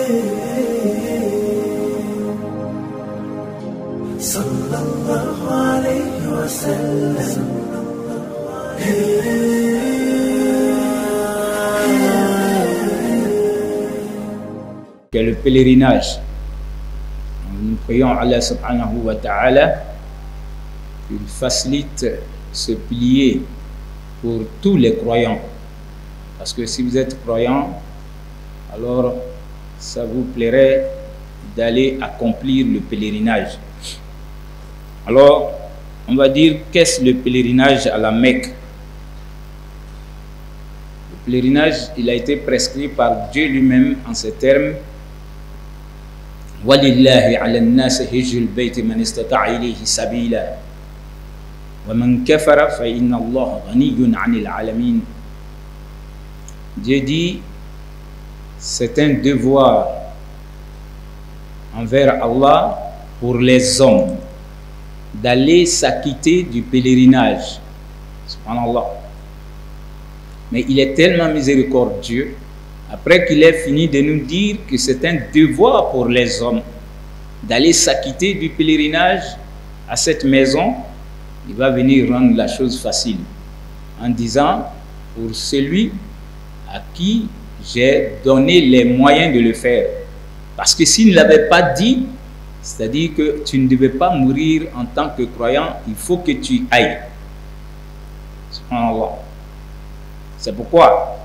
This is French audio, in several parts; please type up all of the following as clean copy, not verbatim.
Que le pèlerinage, nous prions Allah subhanahu wa ta'ala qu'il facilite ce pilier pour tous les croyants, parce que si vous êtes croyant, alors ça vous plairait d'aller accomplir le pèlerinage. Alors on va dire, qu'est-ce le pèlerinage à la Mecque? Le pèlerinage, il a été prescrit par Dieu lui-même en ces termes: وَلِلَّهِ عَلَى النَّاسِ حِجُّ الْبَيْتِ مَنِ اسْتَطَاعَ إِلَيْهِ سَبِيلًا وَمَنْ كَفَرَ فَإِنَّ اللَّهَ غَنِيٌّ عَنِ الْعَالَمِينَ. Dieu dit, c'est un devoir envers Allah pour les hommes d'aller s'acquitter du pèlerinage. Subhanallah. Mais il est tellement miséricordieux, après qu'il ait fini de nous dire que c'est un devoir pour les hommes d'aller s'acquitter du pèlerinage à cette maison, il va venir rendre la chose facile en disant: pour celui à qui j'ai donné les moyens de le faire. Parce que s'il ne l'avait pas dit, c'est-à-dire que tu ne devais pas mourir en tant que croyant, il faut que tu ailles. Subhanallah. C'est pourquoi,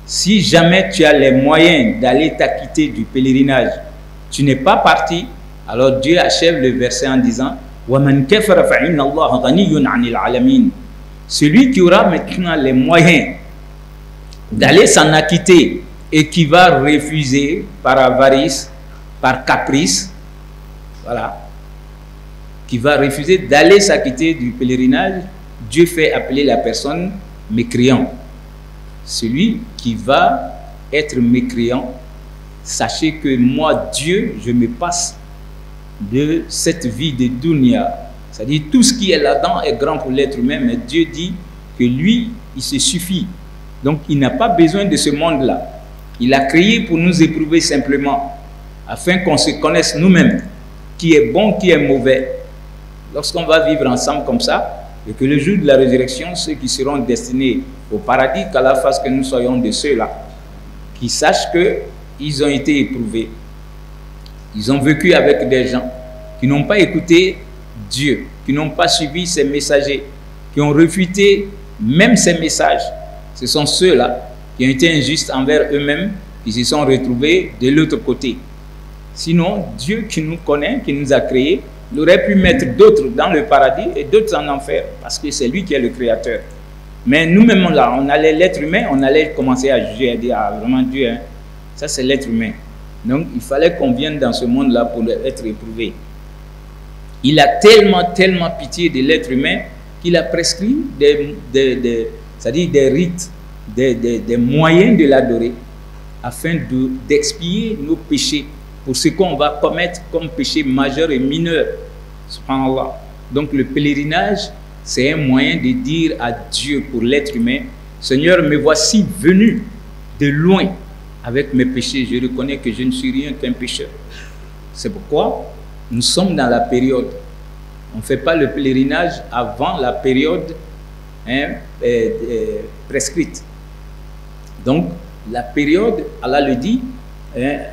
si jamais tu as les moyens d'aller t'acquitter du pèlerinage, tu n'es pas parti, alors Dieu achève le verset en disant: وَمَنْ كَفَرَ فَإِنَّ اللَّهَ غَنِيٌّ عَنِ الْعَالَمِينَ. Celui qui aura maintenant les moyens d'aller s'en acquitter et qui va refuser par avarice, par caprice, voilà, qui va refuser d'aller s'acquitter du pèlerinage, Dieu fait appeler la personne mécréant. Celui qui va être mécréant, sachez que moi, Dieu, je me passe de cette vie de dunya. C'est-à-dire tout ce qui est là-dedans est grand pour l'être humain, mais Dieu dit que lui, il se suffit. Donc il n'a pas besoin de ce monde-là. Il a créé pour nous éprouver simplement, afin qu'on se connaisse nous-mêmes, qui est bon, qui est mauvais. Lorsqu'on va vivre ensemble comme ça, et que le jour de la résurrection, ceux qui seront destinés au paradis, qu'Allah fasse que nous soyons de ceux-là, qui sachent qu'ils ont été éprouvés. Ils ont vécu avec des gens qui n'ont pas écouté Dieu, qui n'ont pas suivi ses messagers, qui ont refuté même ses messages. Ce sont ceux-là qui ont été injustes envers eux-mêmes, qui se sont retrouvés de l'autre côté. Sinon, Dieu qui nous connaît, qui nous a créés, il aurait pu mettre d'autres dans le paradis et d'autres en enfer, parce que c'est lui qui est le créateur. Mais nous-mêmes là, on allait, l'être humain, on allait commencer à juger, à dire: ah, vraiment Dieu, hein, ça c'est l'être humain. Donc il fallait qu'on vienne dans ce monde-là pour être éprouvé. Il a tellement pitié de l'être humain qu'il a prescrit c'est-à-dire des rites, des moyens de l'adorer, afin d'expier nos péchés pour ce qu'on va commettre comme péché majeur et mineur. Subhanallah. Donc le pèlerinage, c'est un moyen de dire à Dieu, pour l'être humain: Seigneur, me voici venu de loin avec mes péchés, je reconnais que je ne suis rien qu'un pécheur. C'est pourquoi nous sommes dans la période. On ne fait pas le pèlerinage avant la période prescrite. Donc la période, Allah le dit: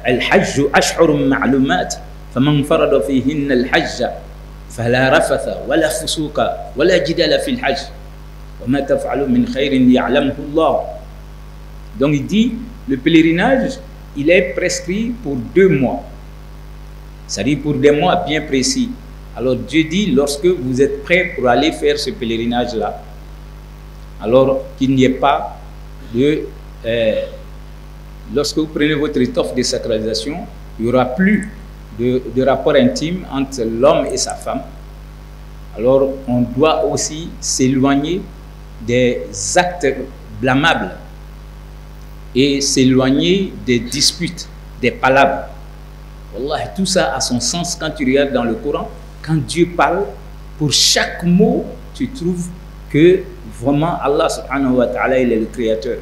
Al-Hajj ash'urun ma'lumat, faman farada fihinna al-hajj fala rafatha wala fusuka wala jidala fil hajj wa ma taf'alu min khairin ya'lamuhu Allah. Donc il dit, le pèlerinage, il est prescrit pour 2 mois, c'est-à-dire pour des mois bien précis. Alors Dieu dit, lorsque vous êtes prêts pour aller faire ce pèlerinage-là, alors qu'il n'y ait pas de... lorsque vous prenez votre étoffe de sacralisation, il n'y aura plus de rapport intime entre l'homme et sa femme. Alors on doit aussi s'éloigner des actes blâmables et s'éloigner des disputes, des palabres. Wallah, tout ça a son sens quand tu regardes dans le Coran. Quand Dieu parle, pour chaque mot, tu trouves que vraiment Allah subhanahu wa ta'ala, il est le créateur.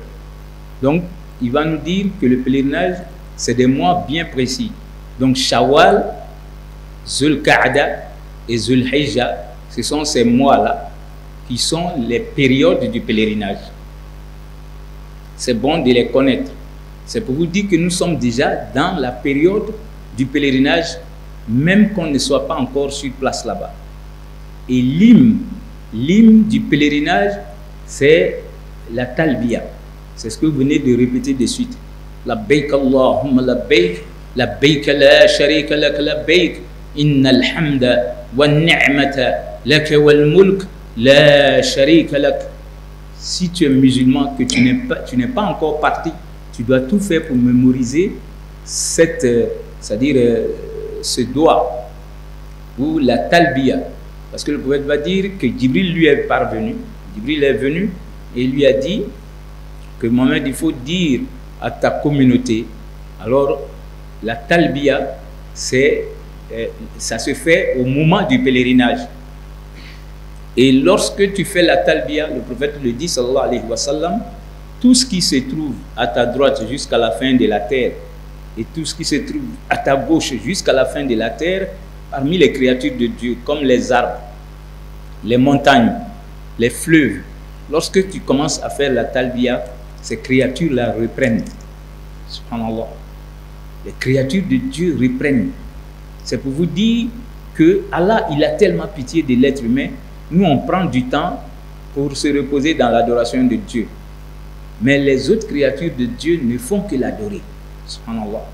Donc, il va nous dire que le pèlerinage, c'est des mois bien précis. Donc Shawwal, Zul Qa'da et Zul Hijja, ce sont ces mois-là qui sont les périodes du pèlerinage. C'est bon de les connaître. C'est pour vous dire que nous sommes déjà dans la période du pèlerinage, même qu'on ne soit pas encore sur place là-bas. Et l'hymne du pèlerinage, c'est la talbiya. C'est ce que vous venez de répéter de suite. Labbaik Allahumma labbaik, labbaik la sharika lak labbaik, innal hamda wan ni'mata lak wal mulk la sharika lak. Si tu es musulman, que tu n'es pas encore parti, tu dois tout faire pour mémoriser c'est-à-dire ce doigt ou la talbiya. Parce que le prophète va dire que Jibril lui est parvenu, Jibril est venu et lui a dit que Mohamed, il faut dire à ta communauté. Alors la talbiya, ça se fait au moment du pèlerinage. Et lorsque tu fais la talbiya, le prophète le dit, sallallahu alayhi wa sallam, tout ce qui se trouve à ta droite jusqu'à la fin de la terre et tout ce qui se trouve à ta gauche jusqu'à la fin de la terre, parmi les créatures de Dieu, comme les arbres, les montagnes, les fleuves, lorsque tu commences à faire la talbiya, ces créatures-là reprennent. Subhanallah. Les créatures de Dieu reprennent. C'est pour vous dire que Allah, il a tellement pitié de l'être humain. Nous, on prend du temps pour se reposer dans l'adoration de Dieu. Mais les autres créatures de Dieu ne font que l'adorer. Subhanallah.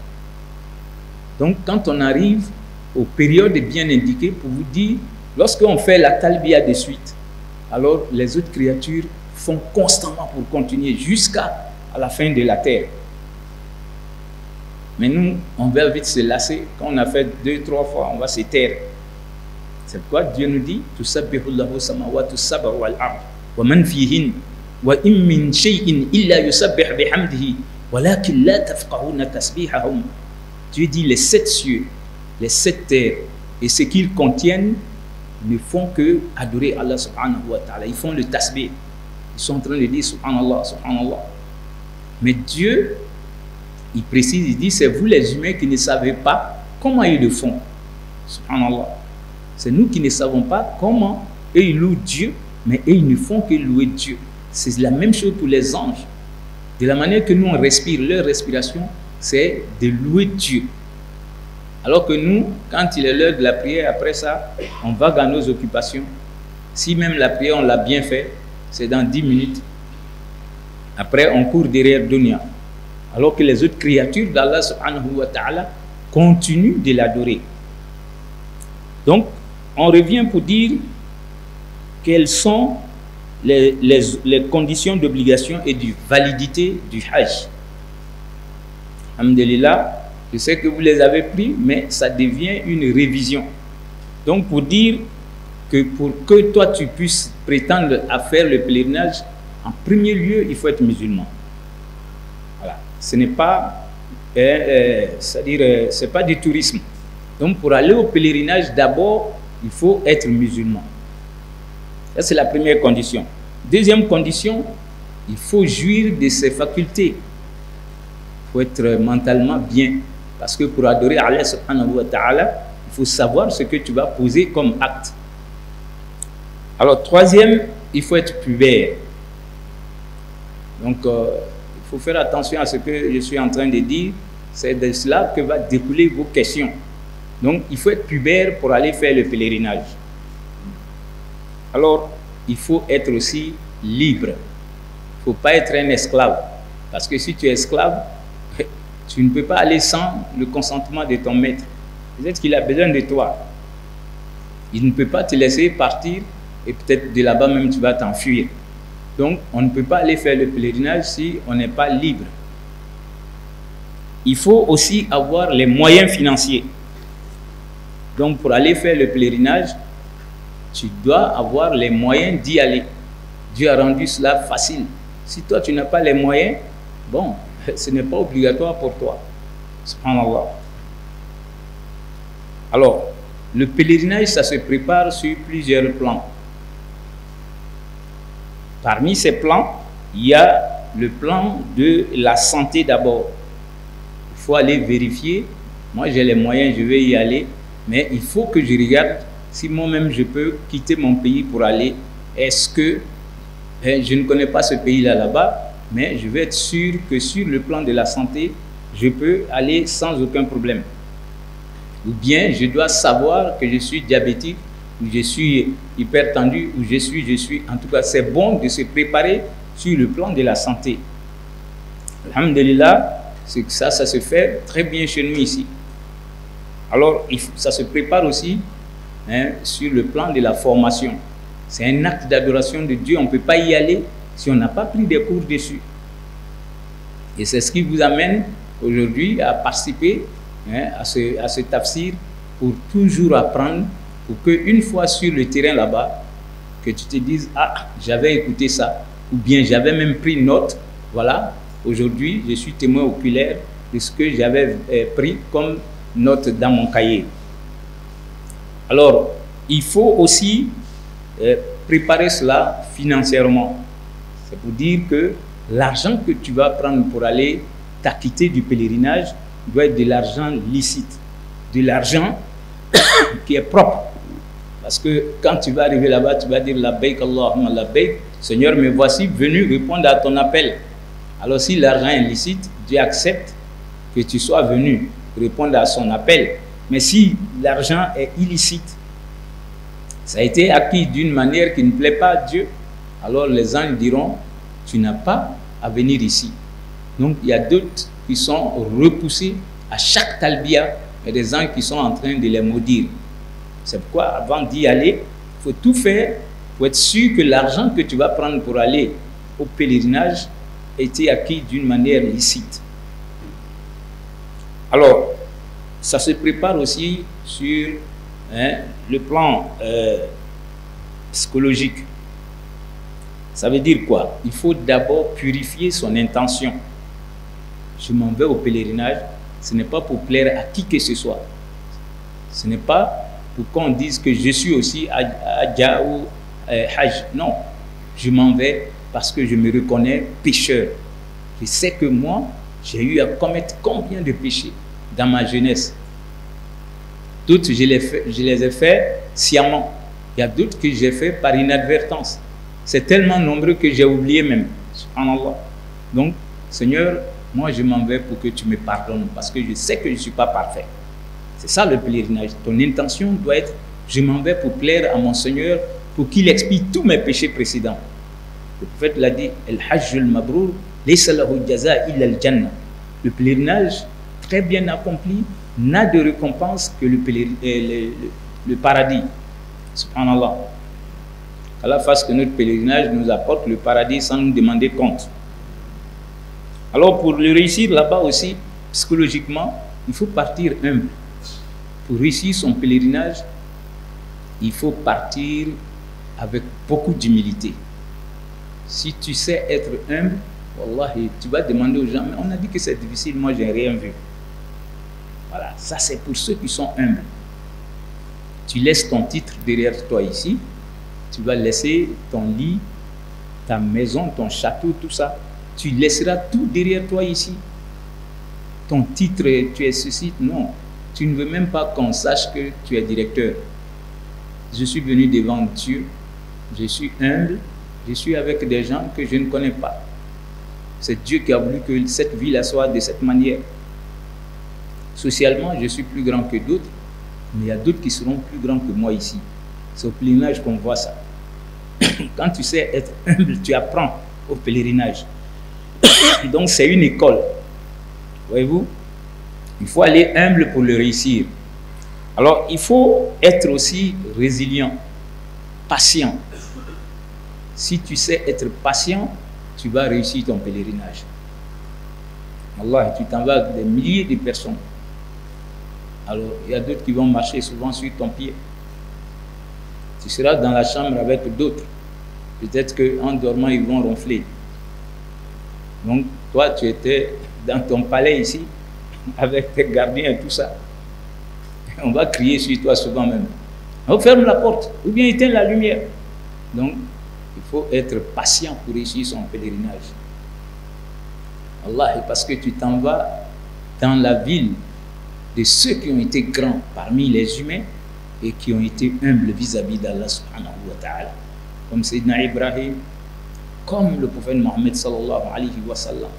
Donc, quand on arrive aux périodes bien indiquées, pour vous dire, lorsqu'on fait la talbiya de suite, alors les autres créatures font constamment pour continuer jusqu'à la fin de la terre. Mais nous, on va vite se lasser. Quand on a fait 2, 3 fois, on va se taire. C'est pourquoi Dieu nous dit Tusabbihu Allahu samawati sab'a wal ard wa man fihin wa in min shay'in illa yusabbih bihamdihi walakin la tafqahuna tasbihahum. Dieu dit les 7 cieux, les 7 terres et ce qu'ils contiennent ne font que adorer Allah subhanahu wa ta'ala. Ils font le tasbih. Ils sont en train de dire subhanallah, subhanallah. Mais Dieu, il précise, il dit c'est vous les humains qui ne savez pas comment ils le font. Subhanallah. C'est nous qui ne savons pas comment eux ils louent Dieu, mais eux ils ne font que louer Dieu. C'est la même chose pour les anges. De la manière que nous on respire, leur respiration, c'est de louer Dieu. Alors que nous, quand il est l'heure de la prière, après ça, on va dans nos occupations. Si même la prière on l'a bien fait, c'est dans 10 minutes. Après, on court derrière Dunya. Alors que les autres créatures d'Allah subhanahu wa ta'ala continuent de l'adorer. Donc, on revient pour dire quelles sont les conditions d'obligation et de validité du Hajj. Alhamdulillah, je sais que vous les avez pris, mais ça devient une révision. Donc, pour dire que pour que toi tu puisses prétendre à faire le pèlerinage, en premier lieu, il faut être musulman. Voilà. Ce n'est pas, c'est-à-dire, c'est pas du tourisme. Donc, pour aller au pèlerinage, d'abord, il faut être musulman. Ça, c'est la première condition. Deuxième condition, il faut jouir de ses facultés. Il faut être mentalement bien. Parce que pour adorer Allah subhanahu wa ta'ala, il faut savoir ce que tu vas poser comme acte. Alors, troisième, il faut être pubère. Donc, il faut faire attention à ce que je suis en train de dire. C'est de cela que va découler vos questions. Donc, il faut être pubère pour aller faire le pèlerinage. Alors, il faut être aussi libre. Il ne faut pas être un esclave. Parce que si tu es esclave, tu ne peux pas aller sans le consentement de ton maître. Peut-être qu'il a besoin de toi. Il ne peut pas te laisser partir et peut-être de là-bas même tu vas t'enfuir. Donc, on ne peut pas aller faire le pèlerinage si on n'est pas libre. Il faut aussi avoir les moyens financiers. Donc, pour aller faire le pèlerinage, tu dois avoir les moyens d'y aller. Dieu a rendu cela facile. Si toi, tu n'as pas les moyens, bon, ce n'est pas obligatoire pour toi. Subhanallah. Alors, le pèlerinage, ça se prépare sur plusieurs plans. Parmi ces plans, il y a le plan de la santé d'abord. Il faut aller vérifier. Moi, j'ai les moyens, je vais y aller. Mais il faut que je regarde si moi-même je peux quitter mon pays pour aller. Est-ce que je ne connais pas ce pays-là là-bas, mais je vais être sûr que sur le plan de la santé, je peux aller sans aucun problème. Ou bien je dois savoir que je suis diabétique, ou je suis hypertendu, ou je suis. En tout cas, c'est bon de se préparer sur le plan de la santé. Alhamdulillah, c'est que ça se fait très bien chez nous ici. Alors, ça se prépare aussi sur le plan de la formation. C'est un acte d'adoration de Dieu. On ne peut pas y aller si on n'a pas pris des cours dessus. Et c'est ce qui vous amène aujourd'hui à participer à ce tafsir pour toujours apprendre, pour qu'une fois sur le terrain là-bas, que tu te dises, ah, j'avais écouté ça, ou bien j'avais même pris note, voilà, aujourd'hui je suis témoin oculaire de ce que j'avais pris comme note dans mon cahier. Alors, il faut aussi préparer cela financièrement. C'est pour dire que l'argent que tu vas prendre pour aller t'acquitter du pèlerinage doit être de l'argent licite, de l'argent qui est propre. Parce que quand tu vas arriver là-bas, tu vas dire labbaik Allahumma labbaik, Seigneur, me voici venu répondre à ton appel. Alors si l'argent est licite, Dieu accepte que tu sois venu répondre à son appel. Mais si l'argent est illicite, ça a été acquis d'une manière qui ne plaît pas à Dieu, alors les anges diront, tu n'as pas à venir ici. Donc il y a d'autres qui sont repoussés à chaque talbiya, il y a des anges qui sont en train de les maudire. C'est pourquoi avant d'y aller, il faut tout faire pour être sûr que l'argent que tu vas prendre pour aller au pèlerinage a été acquis d'une manière licite. Alors, ça se prépare aussi sur le plan psychologique. Ça veut dire quoi? Il faut d'abord purifier son intention. Je m'en vais au pèlerinage, ce n'est pas pour plaire à qui que ce soit. Ce n'est pas pour qu'on dise que je suis aussi Hadja ou Hajj. Non, je m'en vais parce que je me reconnais pécheur. Je sais que moi, j'ai eu à commettre combien de péchés dans ma jeunesse. D'autres, je les ai faits sciemment. Il y a d'autres que j'ai fait par inadvertance. C'est tellement nombreux que j'ai oublié même. Subhanallah. Donc, Seigneur, moi je m'en vais pour que tu me pardonnes parce que je sais que je ne suis pas parfait. C'est ça le pèlerinage. Ton intention doit être, je m'en vais pour plaire à mon Seigneur, pour qu'il expie tous mes péchés précédents. Le prophète l'a dit, El-Hajj al-Mabrour, laysa lahu jaza illa al-Jannah. Le pèlerinage très bien accompli n'a de récompense que le paradis. Subhanallah. Allah fasse que notre pèlerinage nous apporte le paradis sans nous demander compte. Alors pour le réussir là-bas aussi, psychologiquement, il faut partir humble. Pour réussir son pèlerinage, il faut partir avec beaucoup d'humilité. Si tu sais être humble, wallahi, tu vas demander aux gens, mais on a dit que c'est difficile, moi j'ai rien vu. Voilà, ça c'est pour ceux qui sont humbles. Tu laisses ton titre derrière toi ici, tu vas laisser ton lit, ta maison, ton château, tout ça. Tu laisseras tout derrière toi ici. Ton titre, tu es ceci, non. Tu ne veux même pas qu'on sache que tu es directeur. Je suis venu devant Dieu, je suis humble, je suis avec des gens que je ne connais pas. C'est Dieu qui a voulu que cette vie-là soit de cette manière. Socialement, je suis plus grand que d'autres, mais il y a d'autres qui seront plus grands que moi ici. C'est au pèlerinage qu'on voit ça. Quand tu sais être humble, tu apprends au pèlerinage. Donc c'est une école. Voyez-vous, il faut aller humble pour le réussir. Alors il faut être aussi résilient, patient. Si tu sais être patient, tu vas réussir ton pèlerinage. Allah, tu t'en vas avec des milliers de personnes. Alors il y a d'autres qui vont marcher souvent sur ton pied. Tu seras dans la chambre avec d'autres. Peut-être qu'en dormant, ils vont ronfler. Donc, toi, tu étais dans ton palais ici, avec tes gardiens et tout ça. On va crier sur toi souvent même. On ferme la porte, ou bien éteins la lumière. Donc, il faut être patient pour réussir son pèlerinage. Allah, parce que tu t'en vas dans la ville de ceux qui ont été grands parmi les humains et qui ont été humbles vis-à-vis d'Allah subhanahu wa ta'ala. Comme Sayyidina Ibrahim, comme le prophète Mohammed sallallahu alayhi wa sallam.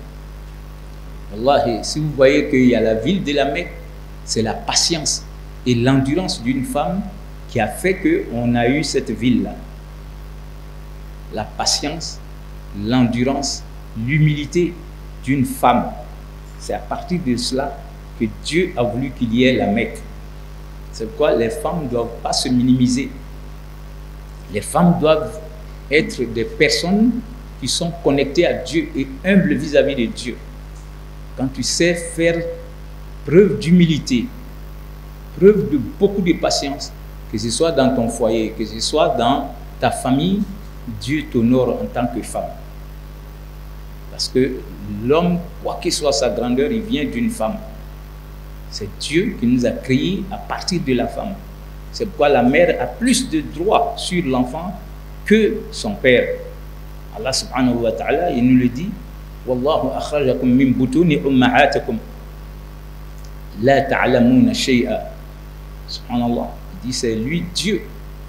Wallahi, si vous voyez qu'il y a la ville de la Mecque, c'est la patience et l'endurance d'une femme qui a fait qu'on a eu cette ville-là. La patience, l'endurance, l'humilité d'une femme. C'est à partir de cela que Dieu a voulu qu'il y ait la Mecque. C'est pourquoi les femmes ne doivent pas se minimiser. Les femmes doivent être des personnes qui sont connectées à Dieu et humbles vis-à-vis de Dieu. Quand tu sais faire preuve d'humilité, preuve de beaucoup de patience, que ce soit dans ton foyer, que ce soit dans ta famille, Dieu t'honore en tant que femme. Parce que l'homme, quoi que soit sa grandeur, il vient d'une femme. C'est Dieu qui nous a créés à partir de la femme. C'est pourquoi la mère a plus de droits sur l'enfant que son père. Allah subhanahu wa ta'ala, il nous le dit, Wallahu akhrajakum min butuni ummahatikum la ta'lamuna shay'a. Subhanallah. Il dit, c'est lui, Dieu,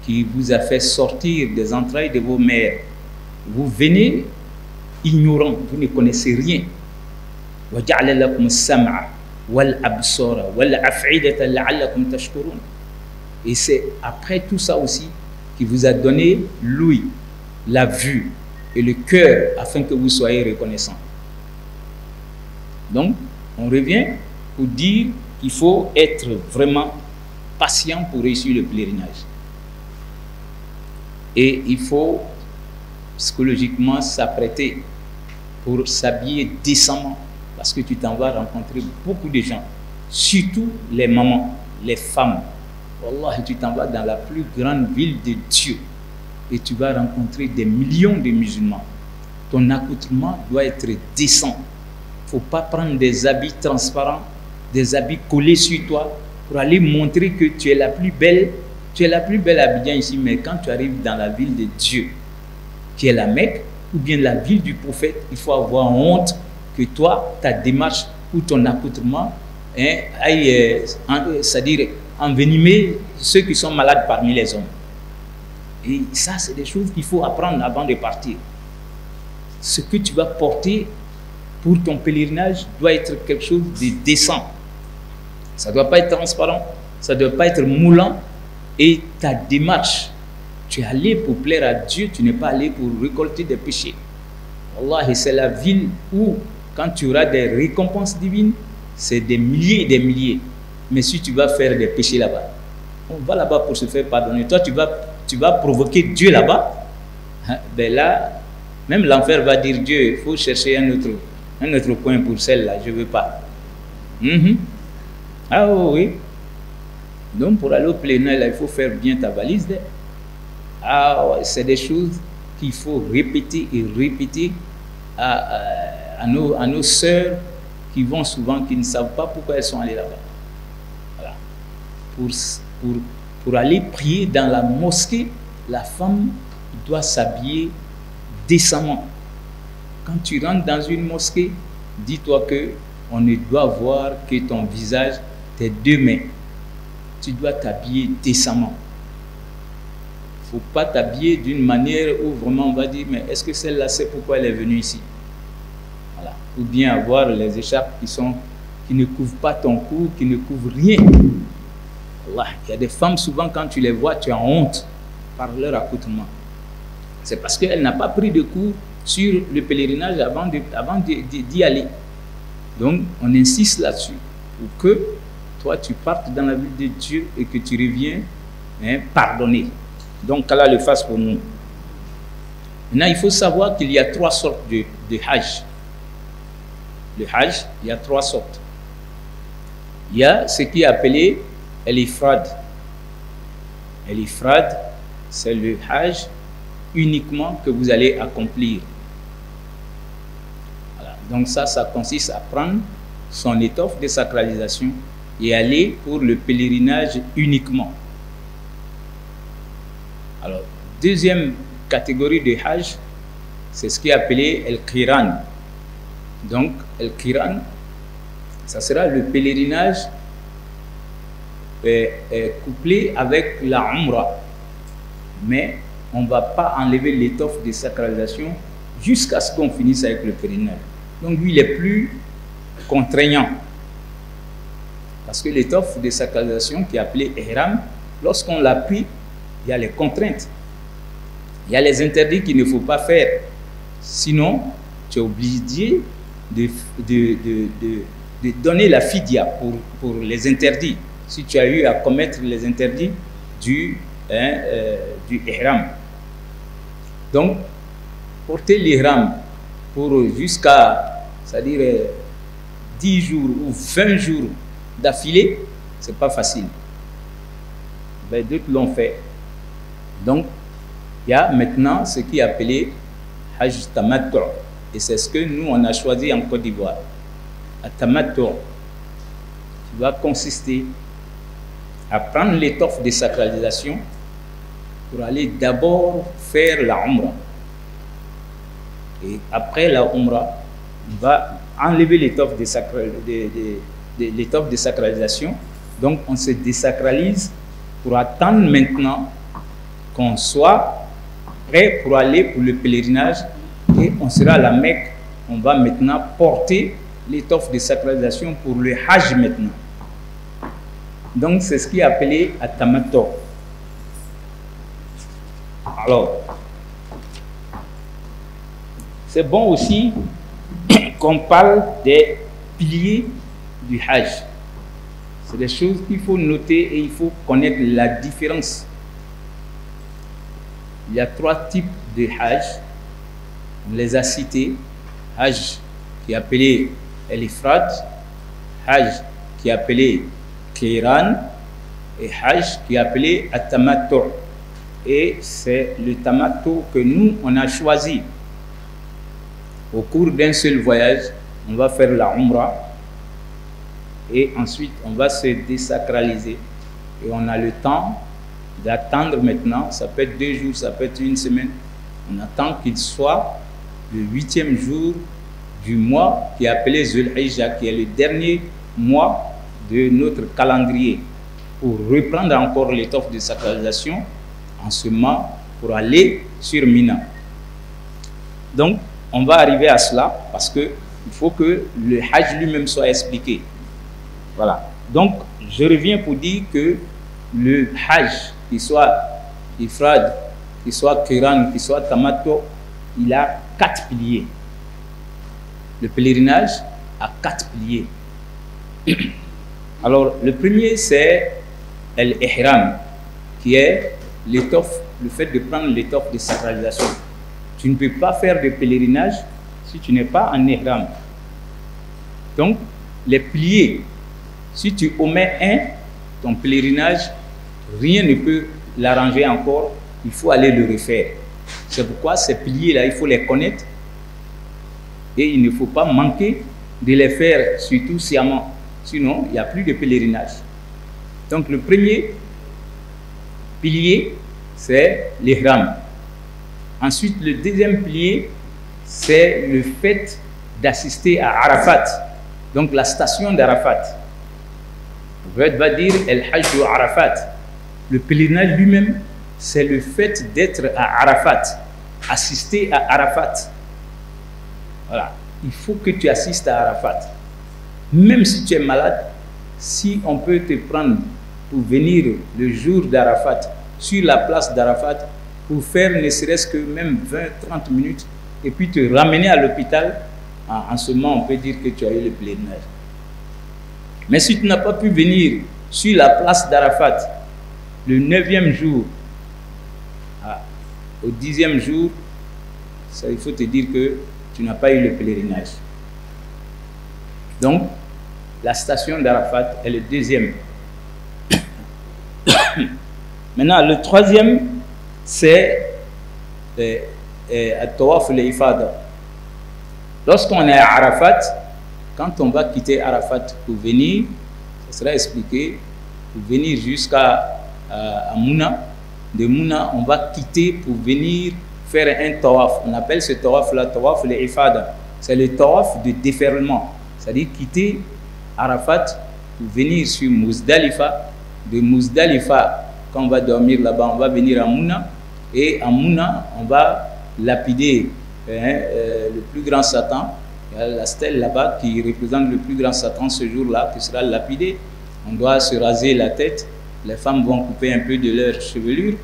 qui vous a fait sortir des entrailles de vos mères. Vous venez ignorant, vous ne connaissez rien. Wa ja'ala lakum as-sam'a wal absara wal af'idata la'allakum tashkurun. Et c'est après tout ça aussi qui vous a donné l'ouïe, la vue et le cœur afin que vous soyez reconnaissants. Donc, on revient pour dire qu'il faut être vraiment patient pour réussir le pèlerinage. Et il faut psychologiquement s'apprêter pour s'habiller décemment parce que tu t'en vas rencontrer beaucoup de gens, surtout les mamans, les femmes. Wallah, tu t'en vas dans la plus grande ville de Dieu et tu vas rencontrer des millions de musulmans. Ton accoutrement doit être décent. Il ne faut pas prendre des habits transparents, des habits collés sur toi pour aller montrer que tu es la plus belle. Tu es la plus belle à Abidjan ici, mais quand tu arrives dans la ville de Dieu, qui est la Mecque, ou bien la ville du prophète, il faut avoir honte que toi, ta démarche ou ton accoutrement aille, c'est-à-dire envenimer ceux qui sont malades parmi les hommes. Et ça, c'est des choses qu'il faut apprendre avant de partir. Ce que tu vas porter pour ton pèlerinage doit être quelque chose de décent. Ça ne doit pas être transparent, ça ne doit pas être moulant. Et ta démarche, tu es allé pour plaire à Dieu, tu n'es pas allé pour récolter des péchés. Wallah, c'est la ville où, quand tu auras des récompenses divines, c'est des milliers et des milliers. Mais si tu vas faire des péchés là-bas, on va là-bas pour se faire pardonner. Toi, tu vas provoquer Dieu là-bas. Ben là, même l'enfer va dire Dieu, il faut chercher un autre coin pour celle-là, je ne veux pas. Ah oui. Donc pour aller au pèlerinage, il faut faire bien ta valise. Ah ouais, c'est des choses qu'il faut répéter et répéter à nos sœurs qui vont souvent, qui ne savent pas pourquoi elles sont allées là-bas. Voilà. Pour aller prier dans la mosquée, la femme doit s'habiller décemment. Quand tu rentres dans une mosquée, dis-toi qu'on ne doit voir que ton visage, tes deux mains. Tu dois t'habiller décemment. Il ne faut pas t'habiller d'une manière où vraiment on va dire, mais est-ce que celle-là sait pourquoi elle est venue ici? Voilà. Ou bien avoir les écharpes qui ne couvrent pas ton cou, qui ne couvrent rien. Allah. Il y a des femmes, souvent quand tu les vois, tu as honte par leur accoutrement. C'est parce qu'elles n'ont pas pris de cours sur le pèlerinage avant d'y aller. Donc, on insiste là-dessus pour que toi, tu partes dans la ville de Dieu et que tu reviens pardonner. Donc, qu'Allah le fasse pour nous. Maintenant, il faut savoir qu'il y a trois sortes de hajj. Le hajj, il y a trois sortes. Il y a ce qui est appelé l'ifrad. L'ifrad, c'est le hajj uniquement que vous allez accomplir. Voilà. Donc ça consiste à prendre son étoffe de sacralisation et aller pour le pèlerinage uniquement. Alors, deuxième catégorie de hajj, c'est ce qui est appelé el-qiran. Donc, el-qiran, Ça sera le pèlerinage couplé avec la Umrah. Mais on ne va pas enlever l'étoffe de sacralisation jusqu'à ce qu'on finisse avec le pèlerinage. Donc lui, il est plus contraignant. Parce que l'étoffe de sacralisation qui est appelée Ihram, lorsqu'on l'a pris, il y a les contraintes. Il y a les interdits qu'il ne faut pas faire. Sinon, tu es obligé de donner la fidya pour les interdits. Si tu as eu à commettre les interdits du ihram. Donc, porter l'ihram pour jusqu'à, c'est-à-dire 10 jours ou 20 jours d'affilée, c'est pas facile. Ben, d'autres l'ont fait. Donc, il y a maintenant ce qui est appelé Hajj Tamattu. Et c'est ce que nous, on a choisi en Côte d'Ivoire. Tamattu, qui va consister à prendre l'étoffe de sacralisation pour aller d'abord faire la Umrah. Et après la Umrah, on va enlever l'étoffe de sacralisation. Donc, on se désacralise pour attendre maintenant qu'on soit prêt pour aller pour le pèlerinage et on sera à la Mecque. On va maintenant porter l'étoffe de sacralisation pour le Hajj maintenant. Donc, c'est ce qui est appelé Tamattu. Alors, c'est bon aussi qu'on parle des piliers du Hajj. C'est des choses qu'il faut noter et il faut connaître la différence. Il y a 3 types de Hajj. On les a cités. Hajj qui est appelé El-Ifrad, Hajj qui est appelé Qiran et Hajj qui est appelé At-Tamattu. Et c'est le Tamattu que nous, on a choisi. Au cours d'un seul voyage, on va faire la Umrah et ensuite on va se désacraliser. Et on a le temps d'attendre maintenant, ça peut être 2 jours, ça peut être 1 semaine. On attend qu'il soit le 8e jour du mois qui est appelé Zul Hijja, qui est le dernier mois de notre calendrier, pour reprendre encore l'étoffe de sacralisation en ce moment pour aller sur Mina. Donc, on va arriver à cela parce qu'il faut que le Hajj lui-même soit expliqué. Voilà. Donc, je reviens pour dire que le Hajj, qu'il soit Ifrad, qu'il soit Qiran, qu'il soit Tamattu, il a 4 piliers. Le pèlerinage a 4 piliers. Alors, le premier, c'est l'ihram, qui est l'étoffe, le fait de prendre l'étoffe de sacralisation. Tu ne peux pas faire de pèlerinage si tu n'es pas en ihram. Donc, les piliers, si tu omets un, ton pèlerinage, rien ne peut l'arranger encore, il faut aller le refaire. C'est pourquoi ces piliers-là, il faut les connaître et il ne faut pas manquer de les faire, surtout sciemment. Sinon, il n'y a plus de pèlerinage. Donc, le premier pilier, c'est l'ihram. Ensuite, le deuxième pilier, c'est le fait d'assister à Arafat. Donc, la station d'Arafat. Le prophète va dire El-Hajj wa Arafat. Le pèlerinage lui-même, c'est le fait d'être à Arafat, assister à Arafat. Voilà. Il faut que tu assistes à Arafat. Même si tu es malade, si on peut te prendre pour venir le jour d'Arafat, sur la place d'Arafat, pour faire ne serait-ce que même 20-30 minutes, et puis te ramener à l'hôpital, en ce moment, on peut dire que tu as eu le pèlerinage. Mais si tu n'as pas pu venir sur la place d'Arafat, le 9e jour, au 10e jour, ça, il faut te dire que tu n'as pas eu le pèlerinage. Donc, la station d'Arafat est le deuxième. Maintenant, le troisième, c'est At-Tawaf al-Ifada. Lorsqu'on est à Arafat, quand on va quitter Arafat pour venir, ça sera expliqué, pour venir jusqu'à Mouna, de Mouna, on va quitter pour venir faire un tawaf. On appelle ce tawaf-là Tawaf al-Ifada. C'est le tawaf de déferlement, c'est-à-dire quitter Arafat pour venir sur Muzdalifa. De Muzdalifa, quand on va dormir là-bas, on va venir à Mouna. Et à Mouna, on va lapider le plus grand Satan. Il y a la stèle là-bas qui représente le plus grand Satan ce jour-là, qui sera lapidé. On doit se raser la tête. Les femmes vont couper un peu de leur chevelure.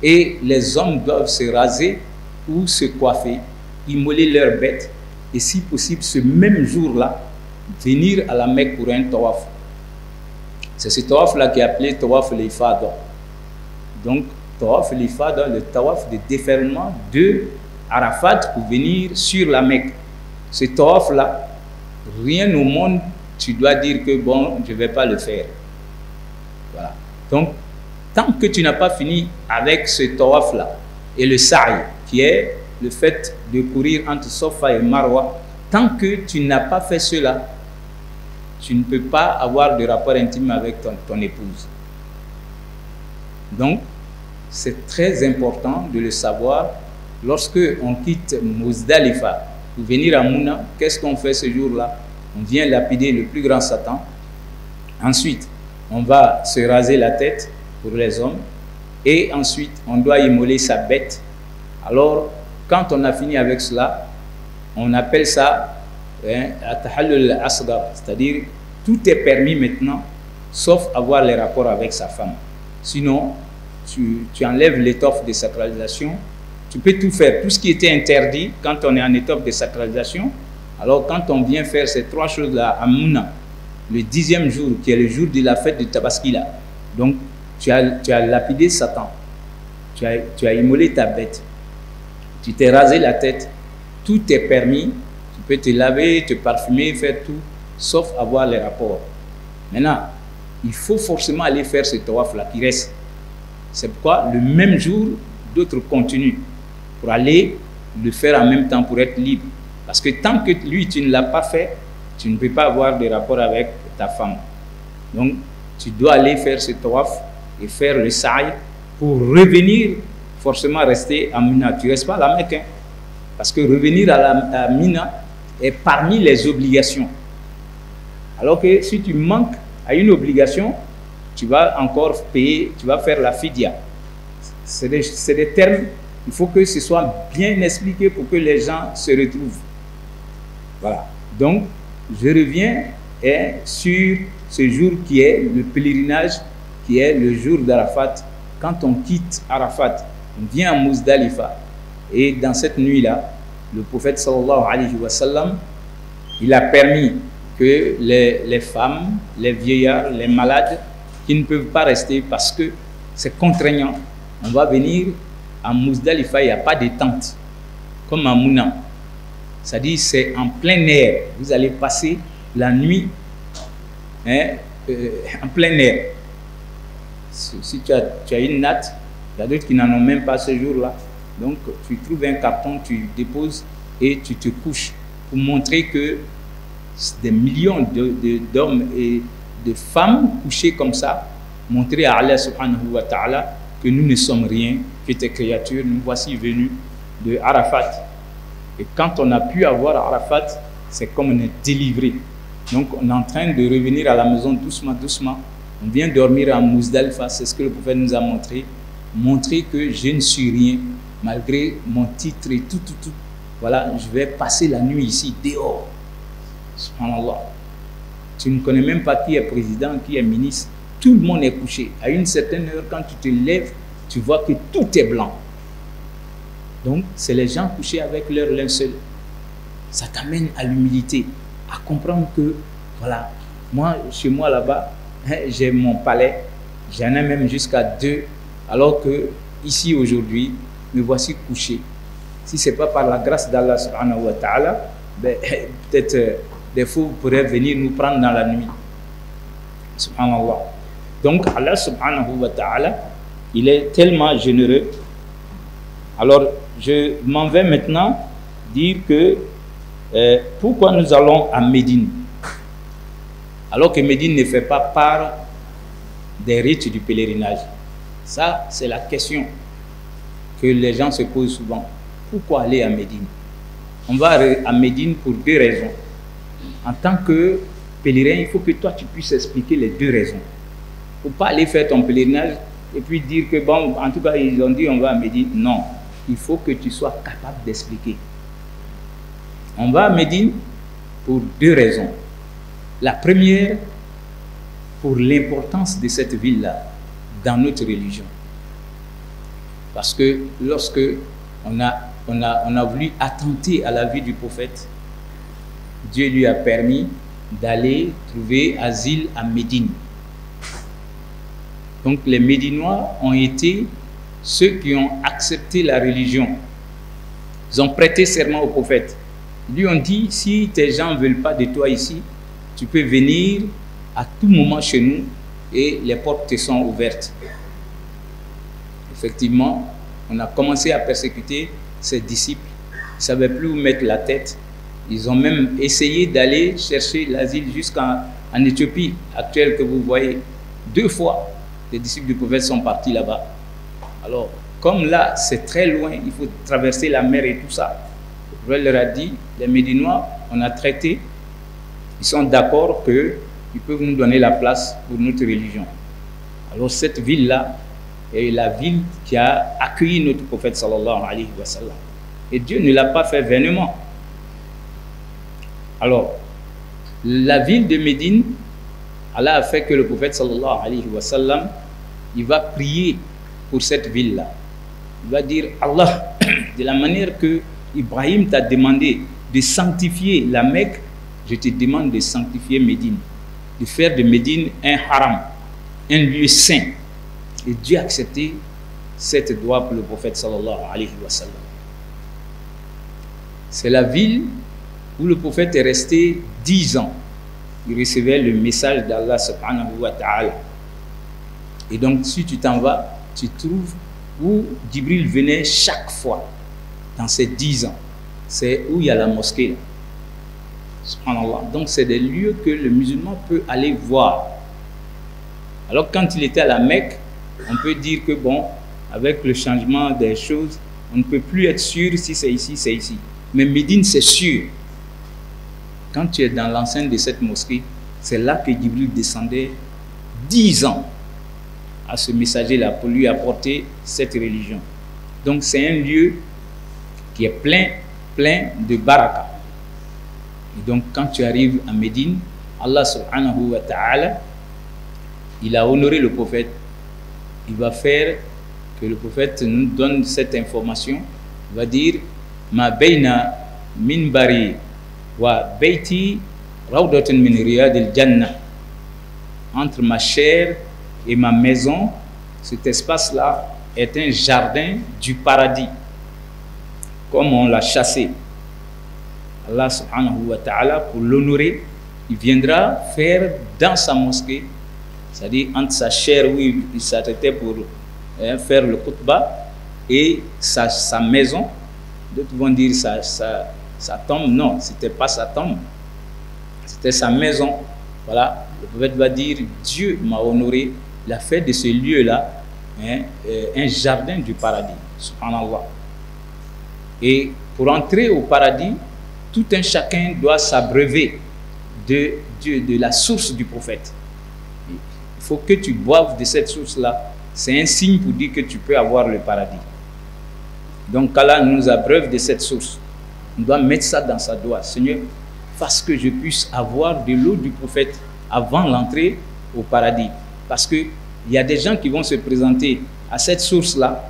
Et les hommes doivent se raser ou se coiffer, immoler leurs bêtes. Et si possible, ce même jour-là, venir à la Mecque pour un tawaf. C'est ce tawaf-là qui est appelé tawaf al-ifada. Donc, tawaf al-ifada, le tawaf de déferlement de Arafat pour venir sur la Mecque. Ce tawaf-là, rien au monde, tu dois dire que bon, je ne vais pas le faire. Voilà. Donc, tant que tu n'as pas fini avec ce tawaf-là et le sa'i, qui est le fait de courir entre Safa et Marwa, tant que tu n'as pas fait cela, tu ne peux pas avoir de rapport intime avec ton épouse. Donc, c'est très important de le savoir. Lorsque on quitte Muzdalifa pour venir à Mouna, qu'est-ce qu'on fait ce jour-là? On vient lapider le plus grand Satan. Ensuite, on va se raser la tête pour les hommes. Et ensuite, on doit immoler sa bête. Alors, quand on a fini avec cela, on appelle ça At-Tahallul al-Asghar, c'est-à-dire tout est permis maintenant, sauf avoir les rapports avec sa femme. Sinon, tu enlèves l'étoffe de sacralisation, tu peux tout faire, tout ce qui était interdit quand on est en étoffe de sacralisation. Alors quand on vient faire ces trois choses-là à Mouna, le 10e jour, qui est le jour de la fête de Tabaskila, donc tu as lapidé Satan, tu as immolé ta bête, tu t'es rasé la tête, tout est permis, tu peux te laver, te parfumer, faire tout, sauf avoir les rapports. Maintenant, il faut forcément aller faire ce tawaf-là qui reste. C'est pourquoi le même jour, d'autres continuent pour aller le faire en même temps pour être libre. Parce que tant que lui, tu ne l'as pas fait, tu ne peux pas avoir de rapport avec ta femme. Donc, tu dois aller faire ce tawaf et faire le sa'i pour revenir, forcément rester à Mina. Tu ne restes pas à la Mecque, hein, parce que revenir à Mina est parmi les obligations. Alors que si tu manques à une obligation, tu vas encore payer, tu vas faire la fidya. C'est des termes, il faut que ce soit bien expliqué pour que les gens se retrouvent. Voilà. Donc, je reviens sur ce jour qui est le pèlerinage, qui est le jour d'Arafat. Quand on quitte Arafat, on vient à Muzdalifa. Et dans cette nuit-là, le prophète sallallahu alayhi wa sallam, il a permis que les femmes, les vieillards, les malades, qui ne peuvent pas rester parce que c'est contraignant. On va venir à Muzdalifa, il n'y a pas de tente, comme à Mouna. C'est-à-dire c'est en plein air. Vous allez passer la nuit en plein air. Si tu as une natte, il y a d'autres qui n'en ont même pas ce jour-là. Donc tu trouves un carton, tu déposes et tu te couches pour montrer que des millions d'hommes et de femmes couchées comme ça, montrer à Allah subhanahu wa ta'ala que nous ne sommes rien, que tes créatures, nous voici venus de Arafat. Et quand on a pu avoir Arafat, c'est comme on est délivré. Donc on est en train de revenir à la maison doucement, doucement. On vient dormir à Muzdalifa, c'est ce que le prophète nous a montré. Montrer que je ne suis rien, malgré mon titre et tout. Voilà, je vais passer la nuit ici, dehors. Subhanallah. Tu ne connais même pas qui est président, qui est ministre. Tout le monde est couché. À une certaine heure, quand tu te lèves, tu vois que tout est blanc. Donc, c'est les gens couchés avec leur linceul. Ça t'amène à l'humilité, à comprendre que, voilà, moi, chez moi là-bas, j'ai mon palais, j'en ai même jusqu'à 2, alors que ici aujourd'hui, me voici couché. Si ce n'est pas par la grâce d'Allah subhanahu wa ta'ala, ben, peut-être des fous pourraient venir nous prendre dans la nuit. Subhanallah. Donc Allah subhanahu wa ta'ala, il est tellement généreux. Alors je m'en vais maintenant dire que pourquoi nous allons à Médine, alors que Médine ne fait pas part des rites du pèlerinage. Ça, c'est la question que les gens se posent souvent. Pourquoi aller à Médine? On va à Médine pour 2 raisons. En tant que pèlerin, il faut que toi, tu puisses expliquer les deux raisons. Il ne faut pas aller faire ton pèlerinage et puis dire que, bon, en tout cas, ils ont dit on va à Médine. Non, il faut que tu sois capable d'expliquer. On va à Médine pour deux raisons. La première, pour l'importance de cette ville-là dans notre religion. Parce que lorsque on a voulu attenter à la vie du prophète, Dieu lui a permis d'aller trouver asile à Médine. Donc les Médinois ont été ceux qui ont accepté la religion. Ils ont prêté serment au prophète. Ils lui ont dit, si tes gens ne veulent pas de toi ici, tu peux venir à tout moment chez nous et les portes te sont ouvertes. Effectivement, on a commencé à persécuter ses disciples. Ils ne savaient plus où mettre la tête. Ils ont même essayé d'aller chercher l'asile jusqu'en Éthiopie actuelle que vous voyez. 2 fois, les disciples du prophète sont partis là-bas. Alors, comme là, c'est très loin, il faut traverser la mer et tout ça. Le prophète leur a dit, les Médinois, on a traité, ils sont d'accord qu'ils peuvent nous donner la place pour notre religion. Alors, cette ville-là est la ville qui a accueilli notre prophète sallallahu alayhi wa sallam. Et Dieu ne l'a pas fait vainement. Alors, la ville de Médine, Allah a fait que le prophète sallallahu alayhi wa sallam, il va prier pour cette ville-là. Il va dire, Allah, de la manière que Ibrahim t'a demandé de sanctifier la Mecque, je te demande de sanctifier Médine, de faire de Médine un haram, un lieu saint. Et Dieu a accepté cette doigt pour le prophète sallallahu alayhi wa sallam. C'est la ville où le prophète est resté 10 ans. Il recevait le message d'Allah subhanahu wa ta'ala. Et donc, si tu t'en vas, tu trouves où Djibril venait chaque fois dans ces 10 ans. C'est où il y a la mosquée. Là. Subhanallah. Donc, c'est des lieux que le musulman peut aller voir. Alors, quand il était à la Mecque, on peut dire que, bon, avec le changement des choses, on ne peut plus être sûr si c'est ici, c'est ici. Mais Médine, c'est sûr. Quand tu es dans l'enceinte de cette mosquée, c'est là que Djibril descendait 10 ans à ce messager-là pour lui apporter cette religion. Donc c'est un lieu qui est plein de baraka. Et donc quand tu arrives à Médine, Allah subhanahu wa ta'ala, il a honoré le prophète. Il va faire que le prophète nous donne cette information. Il va dire, ma bayna minbari wa bayti rawdatun min riyadil jannah. Entre ma chair et ma maison, cet espace-là est un jardin du paradis. Comme on l'a chassé. Allah subhanahu wa ta'ala, pour l'honorer, il viendra faire dans sa mosquée, c'est-à-dire entre sa chair où il s'arrêtait pour faire le khutbah et sa maison. D'autres vont dire sa tombe. Non, ce n'était pas sa tombe. C'était sa maison. Voilà. Le prophète va dire, Dieu m'a honoré. Il a fait de ce lieu-là un jardin du paradis. Subhanallah. Et pour entrer au paradis, tout un chacun doit s'abreuver de la source du prophète. Il faut que tu boives de cette source-là. C'est un signe pour dire que tu peux avoir le paradis. Donc Allah nous abreuve de cette source. On doit mettre ça dans sa doigt. Seigneur, fasse que je puisse avoir de l'eau du prophète avant l'entrée au paradis. Parce qu'il y a des gens qui vont se présenter à cette source-là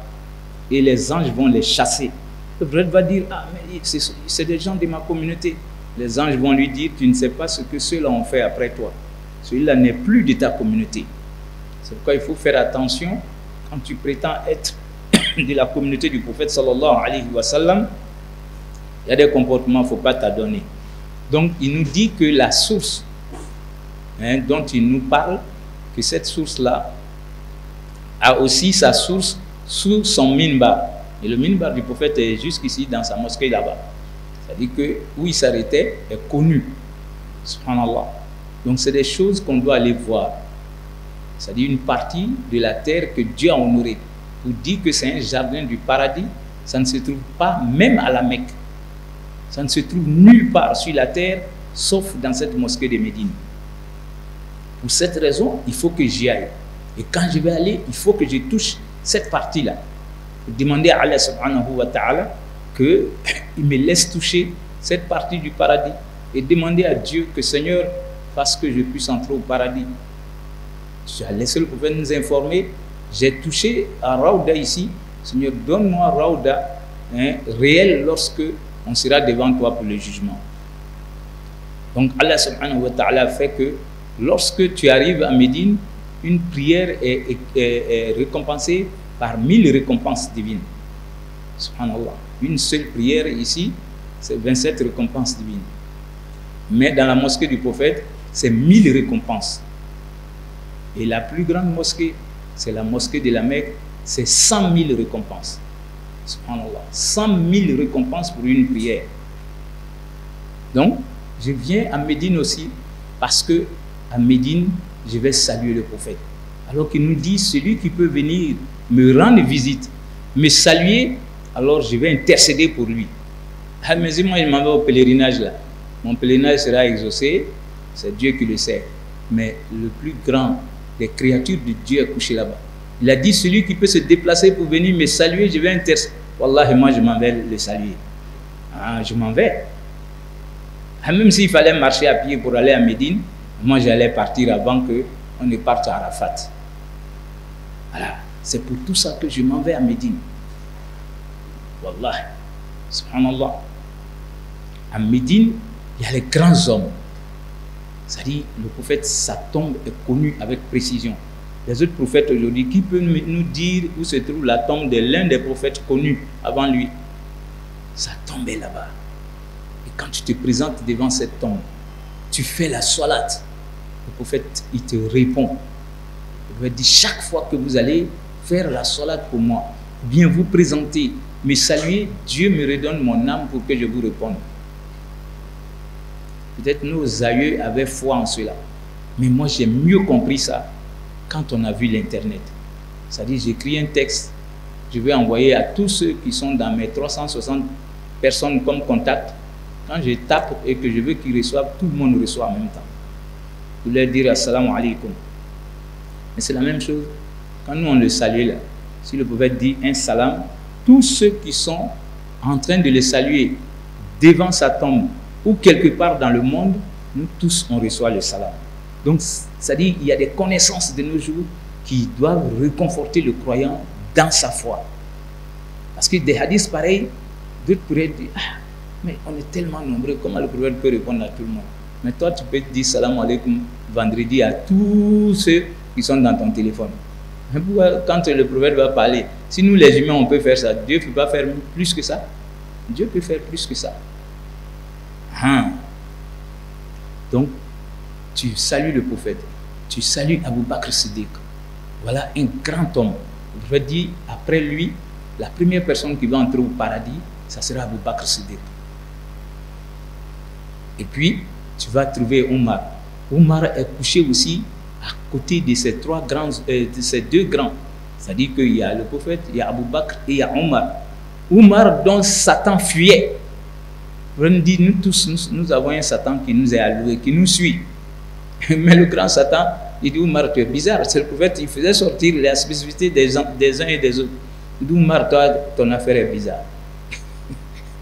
et les anges vont les chasser. Le prophète va dire, ah, mais c'est des gens de ma communauté. Les anges vont lui dire, tu ne sais pas ce que ceux-là ont fait après toi. Celui-là n'est plus de ta communauté. C'est pourquoi il faut faire attention quand tu prétends être de la communauté du prophète sallallahu alayhi wa sallam. Il y a des comportements qu'il ne faut pas t'adonner. Donc il nous dit que la source dont il nous parle, que cette source-là a aussi sa source sous son minbar. Et le minbar du prophète est jusqu'ici dans sa mosquée là-bas. C'est-à-dire que où il s'arrêtait est connu. Subhanallah. Donc c'est des choses qu'on doit aller voir. C'est-à-dire une partie de la terre que Dieu a honorée. Pour dire que c'est un jardin du paradis, ça ne se trouve pas même à la Mecque. Ça ne se trouve nulle part sur la terre, sauf dans cette mosquée de Médine. Pour cette raison, il faut que j'y aille. Et quand je vais aller, il faut que je touche cette partie-là. Demander à Allah subhanahu wa ta'ala qu'il me laisse toucher cette partie du paradis. Et demander à Dieu que Seigneur fasse que je puisse entrer au paradis. Tu as laissé le prophète nous informer. J'ai touché à Raouda ici. Seigneur, donne-moi Raouda réel lorsque on sera devant toi pour le jugement. Donc Allah subhanahu wa ta'ala fait que lorsque tu arrives à Médine, une prière est récompensée par 1000 récompenses divines. Subhanallah. Une seule prière ici, c'est 27 récompenses divines. Mais dans la mosquée du prophète, c'est 1000 récompenses. Et la plus grande mosquée, c'est la mosquée de la Mecque, c'est 100 000 récompenses. Subhanallah. 100 000 récompenses pour une prière. Donc, je viens à Médine aussi parce que à Médine, je vais saluer le prophète. Alors qu'il nous dit, celui qui peut venir me rendre visite, me saluer, alors je vais intercéder pour lui. Mais si moi je m'en vais au pèlerinage là, mon pèlerinage sera exaucé, c'est Dieu qui le sait. Mais le plus grand des créatures de Dieu est couché là-bas. Il a dit, celui qui peut se déplacer pour venir me saluer, je vais intercéder. Wallah, moi je m'en vais le saluer. Ah, je m'en vais. Même s'il fallait marcher à pied pour aller à Médine, moi j'allais partir avant qu'on ne parte à Arafat. Voilà. C'est pour tout ça que je m'en vais à Médine. Wallah. Subhanallah. À Médine, il y a les grands hommes. C'est-à-dire, le prophète, sa tombe est connue avec précision. Les autres prophètes aujourd'hui, qui peut nous dire où se trouve la tombe de l'un des prophètes connus avant lui? Sa tombe est là-bas. Et quand tu te présentes devant cette tombe, tu fais la salat. Le prophète, il te répond. Le prophète dit, chaque fois que vous allez faire la salat pour moi, bien vous présenter, me saluer, Dieu me redonne mon âme pour que je vous réponde. Peut-être nos aïeux avaient foi en cela. Mais moi, j'ai mieux compris ça quand on a vu l'Internet. C'est-à-dire, j'écris un texte, je vais envoyer à tous ceux qui sont dans mes 360 personnes comme contact. Quand je tape et que je veux qu'ils reçoivent, tout le monde reçoit en même temps. Pour leur dire assalamu alaikum. Mais c'est la même chose. Quand nous, on le salue là, si le prophète dit un salam, tous ceux qui sont en train de le saluer devant sa tombe ou quelque part dans le monde, nous tous, on reçoit le salam. Donc, c'est-à-dire qu'il y a des connaissances de nos jours qui doivent réconforter le croyant dans sa foi. Parce que des hadiths pareils, d'autres pourraient dire, ah, mais on est tellement nombreux, comment le prophète peut répondre à tout le monde? Mais toi, tu peux dire salam alaikum vendredi à tous ceux qui sont dans ton téléphone. Mais pourquoi, quand le prophète va parler, si nous les humains, on peut faire ça, Dieu ne peut pas faire plus que ça? Dieu peut faire plus que ça. Donc, tu salues le prophète, tu salues Abu Bakr Siddiq. Voilà un grand homme. Le prophète dit, après lui, la première personne qui va entrer au paradis, ça sera Abu Bakr Siddiq. Et puis, tu vas trouver Omar. Omar est couché aussi à côté de ces deux grands. C'est-à-dire qu'il y a le prophète, il y a Abu Bakr et il y a Omar. Omar dont Satan fuyait. On dit, nous tous, nous avons un Satan qui nous est alloué, qui nous suit. Mais le grand Satan, il dit, Omar, tu es bizarre. C'est le prophète, il faisait sortir les spécificités des uns et des autres. Il dit, Omar, toi, ton affaire est bizarre.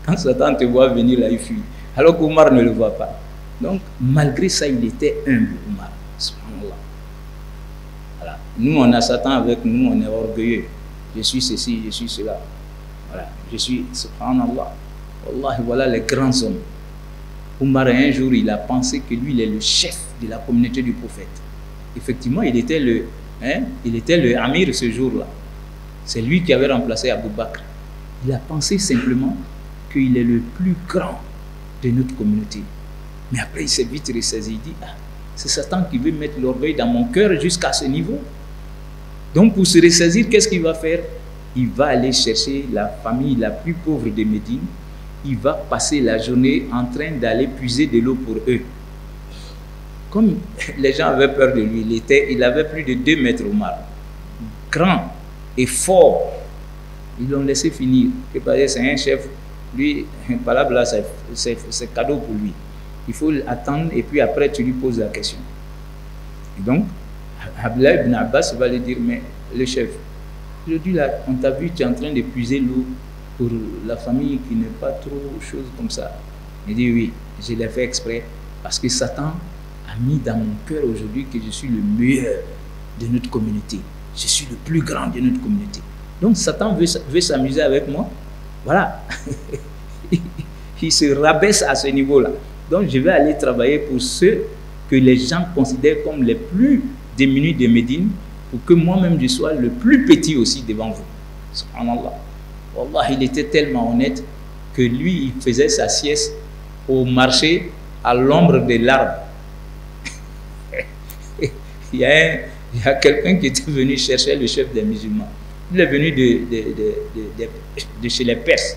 Quand Satan te voit venir là, il fuit. Alors qu'Omar ne le voit pas. Donc, malgré ça, il était humble, Omar. Subhanallah. Voilà. Nous, on a Satan avec nous, on est orgueilleux. Je suis ceci, je suis cela. Voilà. Je suis, subhanallah. Wallahi, voilà les grands hommes. Omar, un jour, il a pensé que lui, il est le chef de la communauté du prophète. Effectivement, il était le amir ce jour-là. C'est lui qui avait remplacé Abu Bakr. Il a pensé simplement qu'il est le plus grand de notre communauté. Mais après, il s'est vite ressaisi. Il dit, ah, c'est Satan qui veut mettre l'orgueil dans mon cœur jusqu'à ce niveau. Donc, pour se ressaisir, qu'est-ce qu'il va faire? Il va aller chercher la famille la plus pauvre de Médine. Il va passer la journée en train d'aller puiser de l'eau pour eux. Comme les gens avaient peur de lui, il avait plus de 2 mètres au mar. Grand et fort. Ils l'ont laissé finir. C'est un chef. Lui, par là, c'est cadeau pour lui. Il faut l'attendre et puis après, tu lui poses la question. Et donc, Abdullah ibn Abbas va lui dire, mais le chef, aujourd'hui là, on t'a vu, tu es en train d'épuiser l'eau pour la famille qui n'est pas trop chose comme ça. Il dit oui, je l'ai fait exprès parce que Satan a mis dans mon cœur aujourd'hui que je suis le meilleur de notre communauté. Je suis le plus grand de notre communauté. Donc Satan veut s'amuser avec moi. Voilà. Il se rabaisse à ce niveau-là. Donc je vais aller travailler pour ceux que les gens considèrent comme les plus démunis de Médine, pour que moi-même je sois le plus petit aussi devant vous. Subhanallah. Wallah, il était tellement honnête que lui, il faisait sa sieste au marché à l'ombre de l'arbre. il y a quelqu'un qui était venu chercher le chef des musulmans. Il est venu de chez les Perses.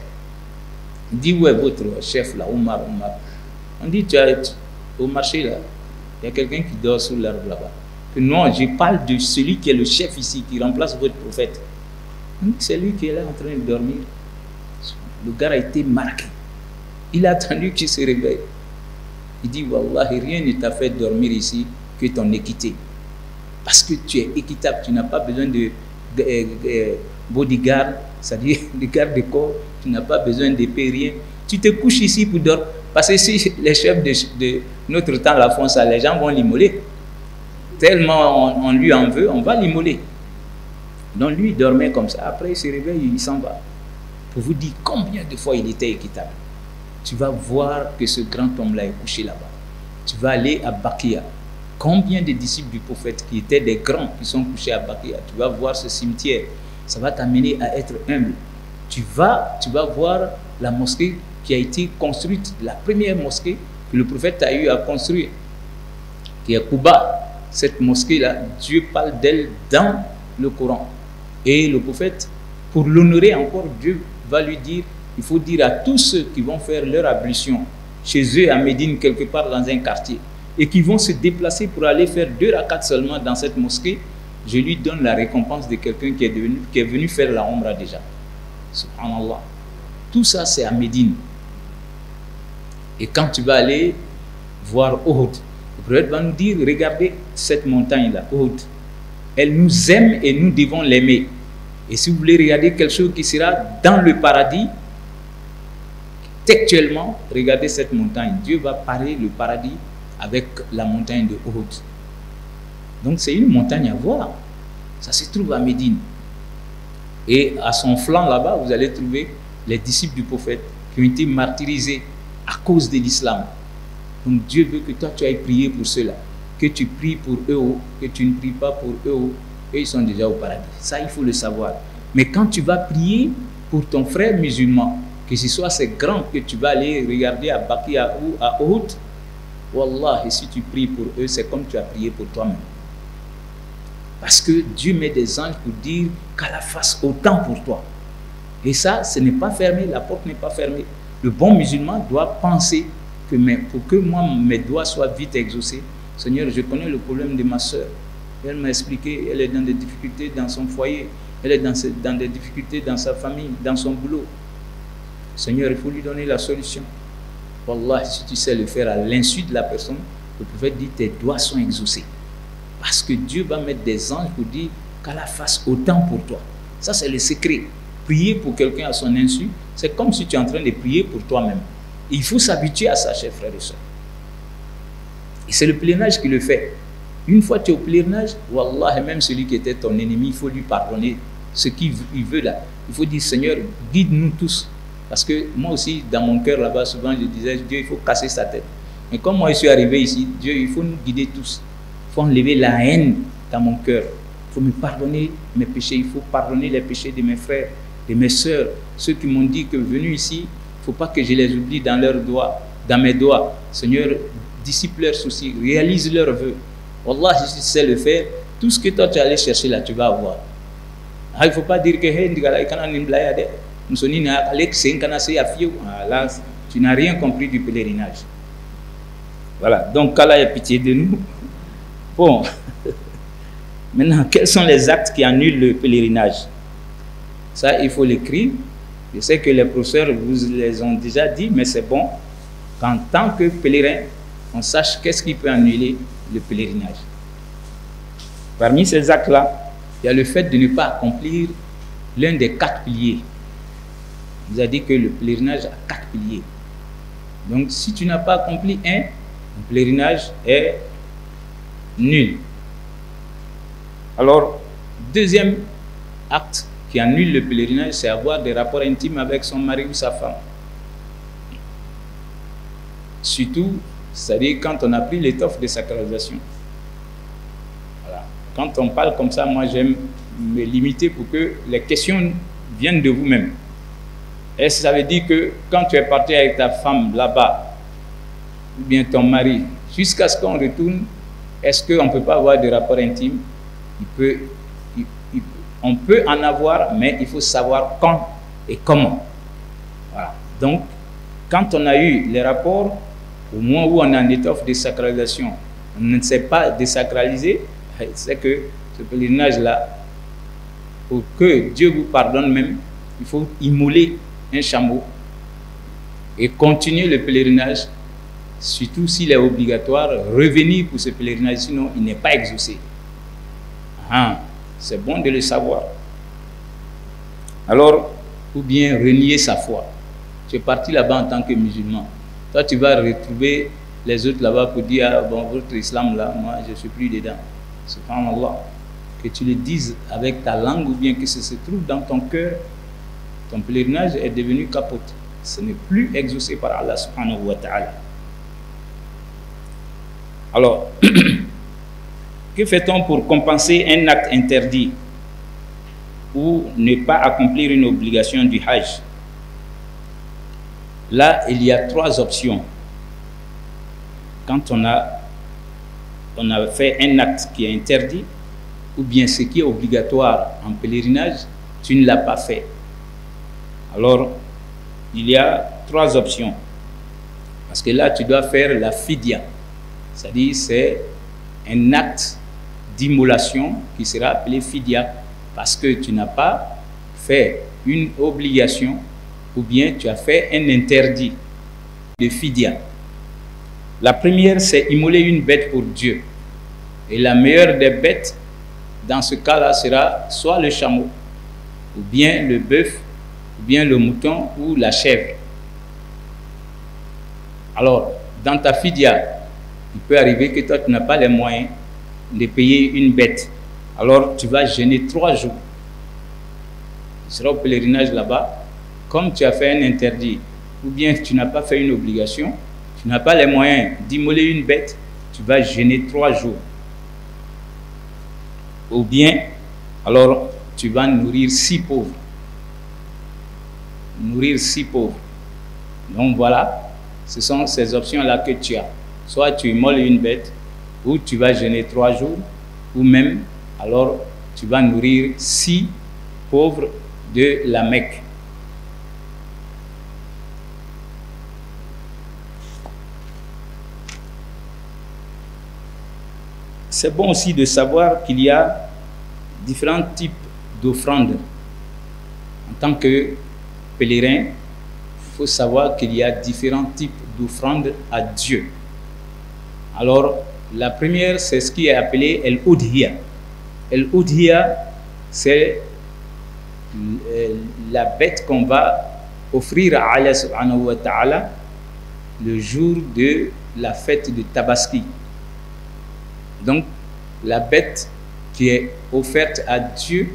Il dit, où est votre chef là, Omar? On dit, tu es au marché là, il y a quelqu'un qui dort sous l'arbre là-bas. Non, je parle de celui qui est le chef ici, qui remplace votre prophète. C'est lui qui est là en train de dormir. Le gars a été marqué. Il a attendu qu'il se réveille. Il dit, Wallahi, rien ne t'a fait dormir ici que ton équité. Parce que tu es équitable, tu n'as pas besoin de bodyguard, c'est-à-dire de garde de corps, tu n'as pas besoin d'épée, rien. Tu te couches ici pour dormir. Parce que si les chefs de notre temps la font ça, les gens vont l'immoler. Tellement on lui en veut, on va l'immoler. Donc lui, il dormait comme ça. Après, il se réveille, il s'en va. Pour vous dire combien de fois il était équitable. Tu vas voir que ce grand homme-là est couché là-bas. Tu vas aller à Bakia. Combien de disciples du prophète qui étaient des grands qui sont couchés à Bakia. Tu vas voir ce cimetière. Ça va t'amener à être humble. Tu vas voir la mosquée qui a été construite, la première mosquée que le prophète a eu à construire, qui est Kouba. Cette mosquée-là, Dieu parle d'elle dans le Coran. Et le prophète, pour l'honorer encore, Dieu va lui dire, il faut dire à tous ceux qui vont faire leur ablution chez eux à Médine, quelque part dans un quartier, et qui vont se déplacer pour aller faire 2 rakats seulement dans cette mosquée, je lui donne la récompense de quelqu'un qui est venu faire la Omra déjà. Subhanallah. Tout ça, c'est à Médine. Et quand tu vas aller voir Uhud, le prophète va nous dire, regardez cette montagne-là, Uhud. Elle nous aime et nous devons l'aimer. Et si vous voulez regarder quelque chose qui sera dans le paradis, textuellement, regardez cette montagne. Dieu va parer le paradis avec la montagne de Uhud. Donc c'est une montagne à voir. Ça se trouve à Médine. Et à son flanc là-bas, vous allez trouver les disciples du prophète qui ont été martyrisés à cause de l'islam. Donc Dieu veut que toi tu ailles prier pour ceux-là. Que tu pries pour eux, que tu ne pries pas pour eux, et ils sont déjà au paradis. Ça, il faut le savoir. Mais quand tu vas prier pour ton frère musulman, que ce soit ces grands que tu vas aller regarder à Bakia ou à Uhud, Wallah, et si tu pries pour eux, c'est comme tu as prié pour toi-même. Parce que Dieu met des anges pour dire qu'Allah fasse autant pour toi. Et ça, ce n'est pas fermé, la porte n'est pas fermée. Le bon musulman doit penser que pour que moi, mes doigts soient vite exaucés, Seigneur, je connais le problème de ma soeur. Elle m'a expliqué, elle est dans des difficultés dans son foyer, elle est dans des difficultés dans sa famille, dans son boulot. Seigneur, il faut lui donner la solution. Wallah, si tu sais le faire à l'insu de la personne, le prophète dit, tes doigts sont exaucés. Parce que Dieu va mettre des anges pour dire qu'Allah fasse autant pour toi. Ça, c'est le secret. Prier pour quelqu'un à son insu, c'est comme si tu es en train de prier pour toi-même. Il faut s'habituer à ça, chers frères et sœurs. Et c'est le pèlerinage qui le fait. Une fois tu es au pèlerinage, Wallah, même celui qui était ton ennemi, il faut lui pardonner ce qu'il veut là. Il faut dire, Seigneur, guide-nous tous. Parce que moi aussi, dans mon cœur là-bas, souvent je disais, Dieu, il faut casser sa tête. Mais comme moi je suis arrivé ici, Dieu, il faut nous guider tous. Il faut enlever la haine dans mon cœur. Il faut me pardonner mes péchés. Il faut pardonner les péchés de mes frères, de mes sœurs. Ceux qui m'ont dit que venus ici, il ne faut pas que je les oublie dans leurs doigts, dans mes doigts. Seigneur, dissipe leurs soucis, réalise leurs vœux. Wallah, si tu sais le faire, tout ce que toi tu allais chercher là, tu vas avoir. Il ne faut pas dire que là, tu n'as rien compris du pèlerinage. Voilà, donc qu'Allah ait pitié de nous. Bon, maintenant, quels sont les actes qui annulent le pèlerinage? Ça, il faut l'écrire. Je sais que les professeurs vous les ont déjà dit, mais c'est bon qu'en tant que pèlerin, on sache qu'est-ce qui peut annuler le pèlerinage. Parmi ces actes-là, il y a le fait de ne pas accomplir l'un des 4 piliers. On vous a dit que le pèlerinage a 4 piliers. Donc, si tu n'as pas accompli un, le pèlerinage est nul. Alors, deuxième acte qui annule le pèlerinage, c'est avoir des rapports intimes avec son mari ou sa femme. Surtout, c'est-à-dire quand on a pris l'étoffe de sacralisation. Voilà. Quand on parle comme ça, moi j'aime me limiter pour que les questions viennent de vous-même. Est-ce que ça veut dire que quand tu es parti avec ta femme là-bas, ou bien ton mari, jusqu'à ce qu'on retourne, est-ce qu'on ne peut pas avoir des rapports intimes? On peut en avoir, mais il faut savoir quand et comment. Voilà. Donc, quand on a eu les rapports, au moment où on est en étoffe de sacralisation, on ne sait pas désacraliser, c'est que ce pèlerinage-là, pour que Dieu vous pardonne même, il faut immoler un chameau et continuer le pèlerinage, surtout s'il est obligatoire, revenir pour ce pèlerinage, sinon il n'est pas exaucé. C'est bon de le savoir. Alors, ou bien renier sa foi. Tu es parti là-bas en tant que musulman. Toi, tu vas retrouver les autres là-bas pour dire, ah, bon, votre islam là, moi, je ne suis plus dedans. Subhanallah. Que tu le dises avec ta langue ou bien que ce se trouve dans ton cœur, ton pèlerinage est devenu capote. Ce n'est plus exaucé par Allah subhanahu wa ta'ala. Alors, que fait-on pour compenser un acte interdit ou ne pas accomplir une obligation du Hajj? Là, il y a 3 options. Quand on a fait un acte qui est interdit, ou bien ce qui est obligatoire en pèlerinage, tu ne l'as pas fait. Alors, il y a 3 options. Parce que là, tu dois faire la fidya. C'est-à-dire, c'est un acte d'immolation qui sera appelé fidya. Parce que tu n'as pas fait une obligation ou bien tu as fait un interdit de fidya. La première, c'est immoler une bête pour Dieu. Et la meilleure des bêtes, dans ce cas-là, sera soit le chameau, ou bien le bœuf, ou bien le mouton, ou la chèvre. Alors, dans ta fidya, il peut arriver que toi, tu n'as pas les moyens de payer une bête. Alors, tu vas jeûner 3 jours. Tu seras au pèlerinage là-bas. Comme tu as fait un interdit, ou bien tu n'as pas fait une obligation, tu n'as pas les moyens d'immoler une bête, tu vas jeûner 3 jours. Ou bien, alors, tu vas nourrir 6 pauvres. Nourrir 6 pauvres. Donc voilà, ce sont ces options-là que tu as. Soit tu immoles une bête, ou tu vas jeûner 3 jours, ou même, alors, tu vas nourrir 6 pauvres de la Mecque. C'est bon aussi de savoir qu'il y a différents types d'offrandes. En tant que pèlerin, il faut savoir qu'il y a différents types d'offrandes à Dieu. Alors, la première, c'est ce qui est appelé el-udhiya. El-udhiya, c'est la bête qu'on va offrir à Allah subhanahu wa ta'ala le jour de la fête de Tabaski. Donc, la bête qui est offerte à Dieu,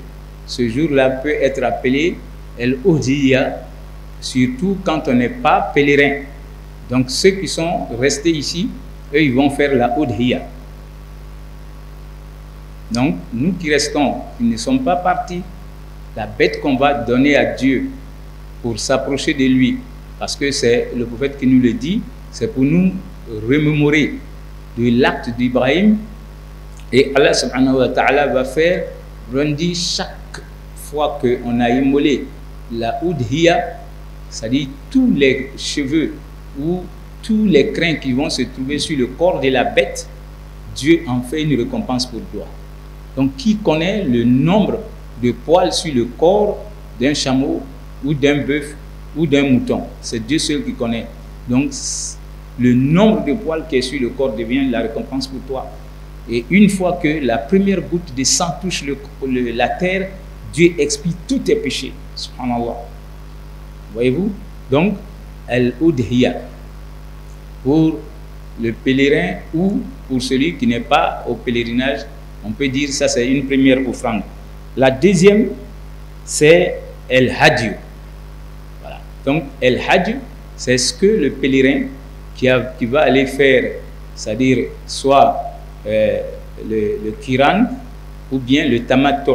ce jour-là peut être appelée el-udhiya, surtout quand on n'est pas pèlerin. Donc, ceux qui sont restés ici, eux, ils vont faire la udhiya. Donc, nous qui restons, qui ne sommes pas partis, la bête qu'on va donner à Dieu pour s'approcher de lui, parce que c'est le prophète qui nous le dit, c'est pour nous remémorer de l'acte d'Ibrahim. Et Allah subhanahu wa ta'ala va faire rendu chaque fois qu'on a immolé la udhiya, c'est-à-dire tous les cheveux ou tous les crins qui vont se trouver sur le corps de la bête, Dieu en fait une récompense pour toi. Donc, qui connaît le nombre de poils sur le corps d'un chameau ou d'un bœuf ou d'un mouton? C'est Dieu seul qui connaît. Donc, le nombre de poils qui est sur le corps devient la récompense pour toi. Et une fois que la première goutte de sang touche la terre, Dieu expie tous tes péchés. Subhanallah. Voyez-vous? Donc, al-udhiya, pour le pèlerin ou pour celui qui n'est pas au pèlerinage, on peut dire ça c'est une première offrande. La deuxième, c'est el-hadyu. Voilà. Donc, el-hadyu, c'est ce que le pèlerin qui va aller faire, c'est-à-dire soit le kiran ou bien le tamattu.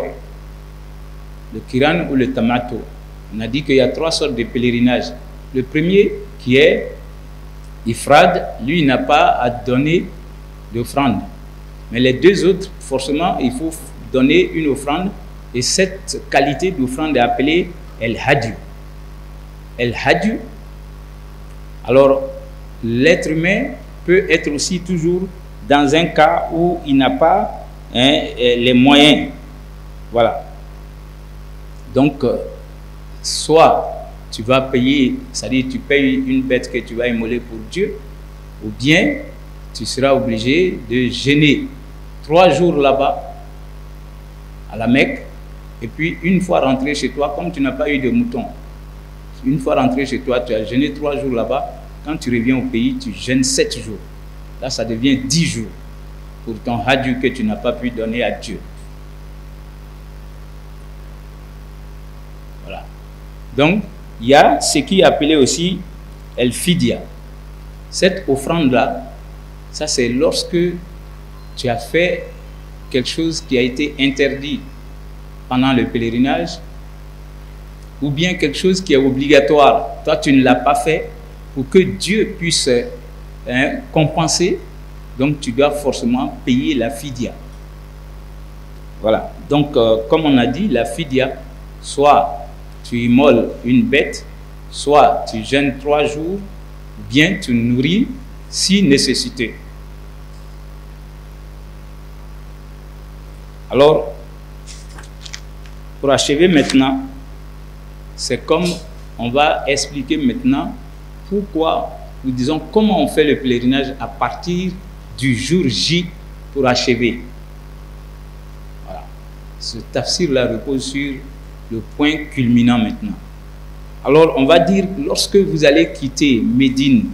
Le kiran ou le tamattu. On a dit qu'il y a 3 sortes de pèlerinage. Le premier qui est ifrad, lui n'a pas à donner d'offrande. Mais les 2 autres, forcément, il faut donner une offrande. Et cette qualité d'offrande est appelée el-hadyu. El-hadyu, alors l'être humain peut être aussi toujours dans un cas où il n'a pas les moyens. Voilà. Donc, soit tu vas payer, c'est-à-dire tu payes une bête que tu vas immoler pour Dieu, ou bien tu seras obligé de jeûner 3 jours là-bas, à la Mecque, et puis une fois rentré chez toi, comme tu n'as pas eu de mouton, une fois rentré chez toi, tu as jeûné 3 jours là-bas, quand tu reviens au pays, tu jeûnes 7 jours. Là, ça devient 10 jours pour ton hadyu que tu n'as pas pu donner à Dieu. Voilà. Donc, il y a ce qui est appelé aussi el-fidya. Cette offrande-là, ça c'est lorsque tu as fait quelque chose qui a été interdit pendant le pèlerinage, ou bien quelque chose qui est obligatoire. Toi, tu ne l'as pas fait pour que Dieu puisse compenser. Donc, tu dois forcément payer la fidya. Voilà. Donc, comme on a dit, la fidya, soit tu immoles une bête, soit tu jeûnes 3 jours, ou bien tu nourris si nécessité. Alors, pour achever maintenant, c'est comme on va expliquer maintenant pourquoi, nous disons comment on fait le pèlerinage à partir du jour J pour achever. Voilà. Ce tafsir-là repose sur le point culminant maintenant. Alors, on va dire, lorsque vous allez quitter Médine,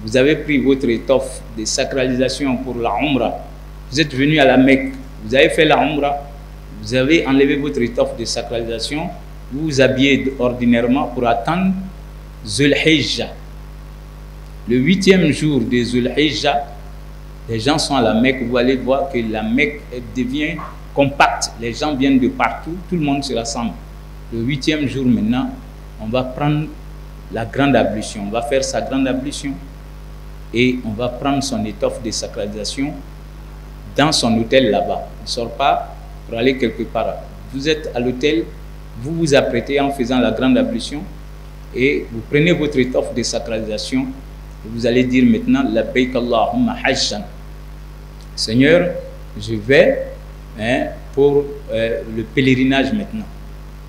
vous avez pris votre étoffe de sacralisation pour la Umrah, vous êtes venu à la Mecque, vous avez fait la Umrah, vous avez enlevé votre étoffe de sacralisation, vous vous habillez ordinairement pour attendre Zulhijja. Le 8e jour de Zulhijja, les gens sont à la Mecque, vous allez voir que la Mecque devient compacte, les gens viennent de partout, tout le monde se rassemble. Le 8e jour maintenant, on va prendre la grande ablution, on va faire sa grande ablution et on va prendre son étoffe de sacralisation dans son hôtel là-bas. On ne sort pas pour aller quelque part. Vous êtes à l'hôtel, vous vous apprêtez en faisant la grande ablution et vous prenez votre étoffe de sacralisation et vous allez dire maintenant Labbaik Allahumma hajjan. Seigneur, je vais pour le pèlerinage maintenant.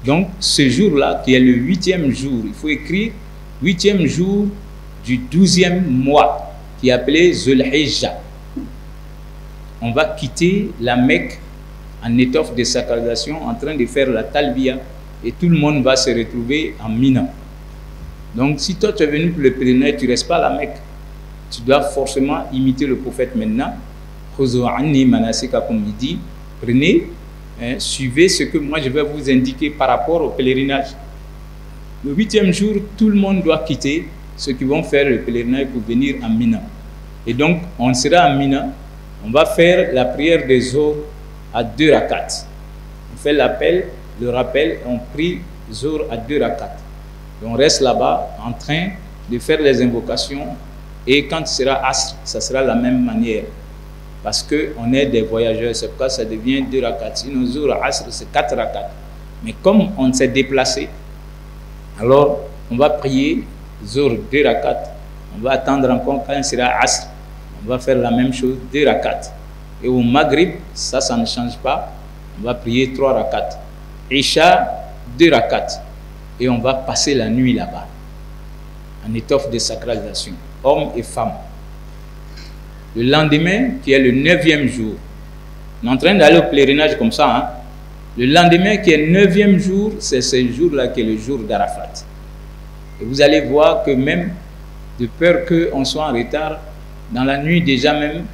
Donc ce jour-là, qui est le 8e jour, il faut écrire 8e jour du 12e mois, qui est appelé Zulhijja. On va quitter la Mecque en étoffe de sacralisation, en train de faire la talbiya, et tout le monde va se retrouver en Mina. Donc si toi tu es venu pour le pèlerinage, tu ne restes pas à la Mecque. Tu dois forcément imiter le prophète maintenant. Khuzu anni manasikakum, il dit, prenez, suivez ce que moi je vais vous indiquer par rapport au pèlerinage. Le 8e jour, tout le monde doit quitter, ceux qui vont faire le pèlerinage pour venir à Mina. Et donc, on sera à Mina, on va faire la prière des Zohr à 2 rakats. On fait l'appel, le rappel, on prie Zohr à 2 rakats. Et on reste là-bas en train de faire les invocations. Et quand ce sera Asr, ça sera la même manière. Parce qu'on est des voyageurs, c'est pourquoi ça devient 2 rakats. Sinon, Zohr à Asr, c'est 4 rakats. Mais comme on s'est déplacé, alors on va prier Zohr 2 rakats. On va attendre encore quand il sera Asr. On va faire la même chose, 2 rakats. Et au Maghrib, ça ne change pas. On va prier 3 rakats. Isha, 2 rakats. Et on va passer la nuit là-bas, en étoffe de sacralisation, hommes et femmes. Le lendemain, qui est le 9e jour, on est en train d'aller au pèlerinage comme ça, hein? Le lendemain, qui est le 9e jour, c'est ce jour-là qui est le jour d'Arafat. Et vous allez voir que même, de peur qu'on soit en retard, dans la nuit déjà même,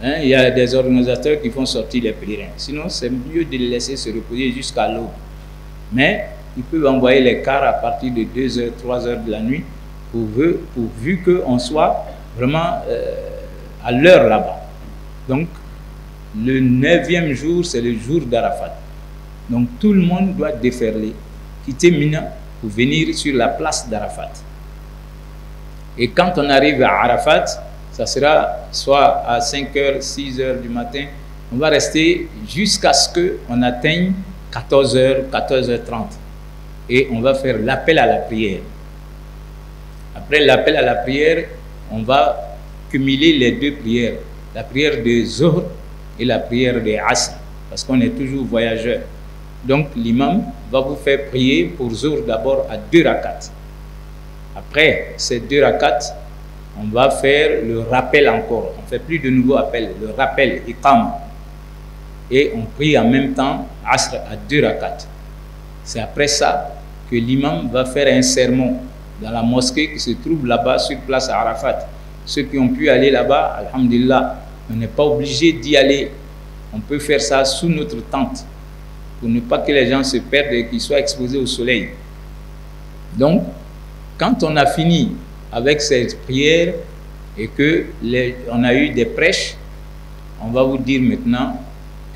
hein, il y a des organisateurs qui font sortir les pèlerins. Sinon, c'est mieux de les laisser se reposer jusqu'à l'aube. Mais ils peuvent envoyer les cars à partir de 2h, 3h de la nuit, pourvu qu'on soit vraiment à l'heure là-bas. Donc, le 9e jour, c'est le jour d'Arafat. Donc, tout le monde doit déferler, quitter Mina pour venir sur la place d'Arafat. Et quand on arrive à Arafat, ça sera soit à 5h, 6h du matin, on va rester jusqu'à ce qu'on atteigne 14h, 14h30. Et on va faire l'appel à la prière. Après l'appel à la prière, on va cumuler les deux prières, la prière de Zohr et la prière de Asr, parce qu'on est toujours voyageurs. Donc l'imam va vous faire prier pour Zohr d'abord à 2 rakats. Après ces 2 rakats, on va faire le rappel encore. On ne fait plus de nouveau appel, le rappel, Iqam. Et on prie en même temps Asr à 2 rakats. C'est après ça que l'imam va faire un sermon dans la mosquée qui se trouve là-bas sur place à Arafat. Ceux qui ont pu aller là-bas, alhamdulillah, on n'est pas obligé d'y aller. On peut faire ça sous notre tente pour ne pas que les gens se perdent et qu'ils soient exposés au soleil. Donc, quand on a fini avec cette prière et que on a eu des prêches, on va vous dire maintenant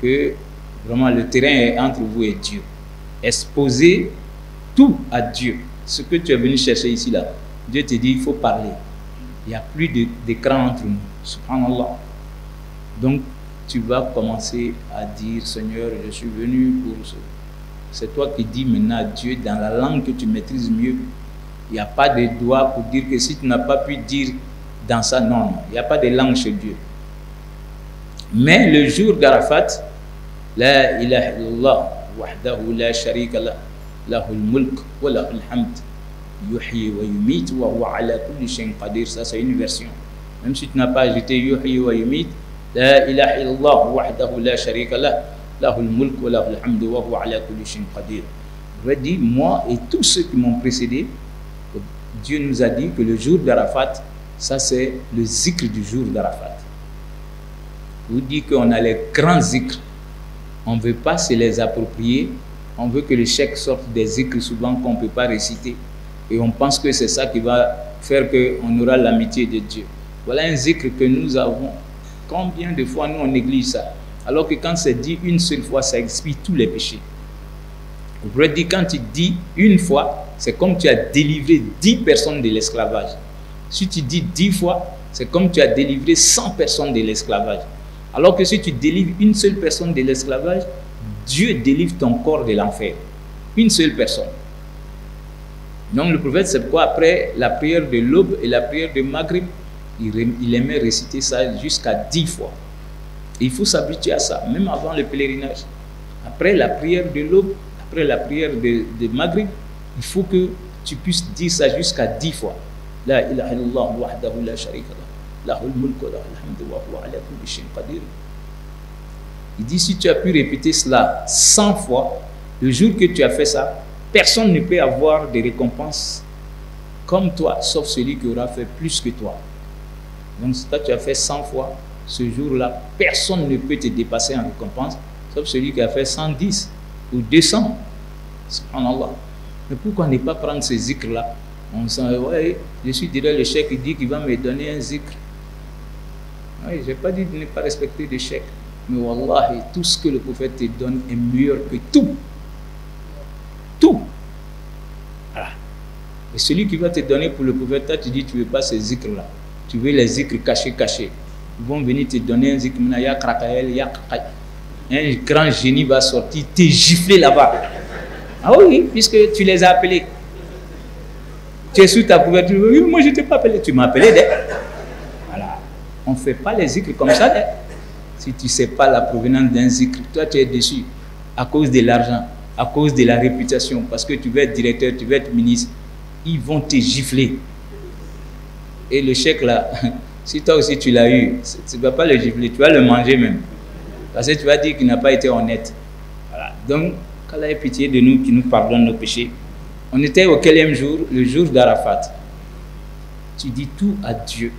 que vraiment le terrain est entre vous et Dieu. Exposez tout à Dieu. Ce que tu es venu chercher ici, là, Dieu te dit, il faut parler. Il n'y a plus d'écran entre nous. Subhanallah. Donc, tu vas commencer à dire, Seigneur, je suis venu pour ce. C'est toi qui dis maintenant à Dieu dans la langue que tu maîtrises mieux. Il n'y a pas de doigt pour dire que si tu n'as pas pu dire dans ça, non, il n'y a pas de langue chez Dieu. Mais le jour d'Arafat, La ilaha illallah, wahdahu la sharika lah, lahul mulk wa lahul hamd, yuhyi wa yumit wa huwa ala kulli shay'in qadir. Ça, c'est une version. Même si tu n'as pas ajouté yuhyi wa yumit, La ilaha illallah, wahdahu la sharika lah, lahul mulk wa lahul hamd wa huwa ala kulli shay'in qadir. Je vais dire, moi et tous ceux qui m'ont précédé, Dieu nous a dit que le jour d'Arafat, ça c'est le zikr du jour d'Arafat. Vous dit qu'on a les grands zikrs. On ne veut pas se les approprier. On veut que le cheikh sorte des zikrs souvent qu'on ne peut pas réciter. Et on pense que c'est ça qui va faire qu'on aura l'amitié de Dieu. Voilà un zikr que nous avons. Combien de fois nous on néglige ça? Alors que quand c'est dit une seule fois, ça expie tous les péchés. Vous pouvez dire, quand tu dis une fois, c'est comme tu as délivré 10 personnes de l'esclavage. Si tu dis 10 fois, c'est comme tu as délivré 100 personnes de l'esclavage. Alors que si tu délivres une seule personne de l'esclavage, Dieu délivre ton corps de l'enfer. Une seule personne. Donc le prophète, c'est pourquoi après la prière de l'aube et la prière de Maghrib, il aimait réciter ça jusqu'à 10 fois. Et il faut s'habituer à ça, même avant le pèlerinage. Après la prière de l'aube, après la prière de Maghrib, il faut que tu puisses dire ça jusqu'à 10 fois. La ilaha illallah wahdahu la sharika lah, lahul mulku wa lahul hamdu wa huwa ala kulli shay'in qadir. Il dit, si tu as pu répéter cela 100 fois, le jour que tu as fait ça, personne ne peut avoir de récompense comme toi, sauf celui qui aura fait plus que toi. Donc si toi tu as fait 100 fois, ce jour-là, personne ne peut te dépasser en récompense, sauf celui qui a fait 110 ou 200. Subhanallah. Mais pourquoi ne pas prendre ce zikr-là? On sent, ouais, je suis derrière le cheikh qui dit qu'il va me donner un zikr. Ouais, je n'ai pas dit de ne pas respecter le cheikh. Mais wallahi, tout ce que le prophète te donne est meilleur que tout. Tout. Voilà. Et celui qui va te donner pour le prophète, toi, tu dis tu ne veux pas ces zikrs-là. Tu veux les zikrs cachés. Ils vont venir te donner un zikr. Un grand génie va sortir, te gifler là-bas. Ah oui, puisque tu les as appelés. Tu es sous ta couverture. Oui, moi je ne t'ai pas appelé. Tu m'as appelé. Voilà. On ne fait pas les zikrs comme ça. Si tu ne sais pas la provenance d'un zikr, toi tu es déçu à cause de l'argent, à cause de la réputation, parce que tu veux être directeur, tu veux être ministre. Ils vont te gifler. Et le cheikh là, Si toi aussi tu l'as eu, tu ne vas pas le gifler, tu vas le manger même. Parce que tu vas dire qu'il n'a pas été honnête. Voilà. Donc, qu'Allah ait pitié de nous, qui nous pardonne nos péchés. On était au quatrième jour, le jour d'Arafat. Tu dis tout à Dieu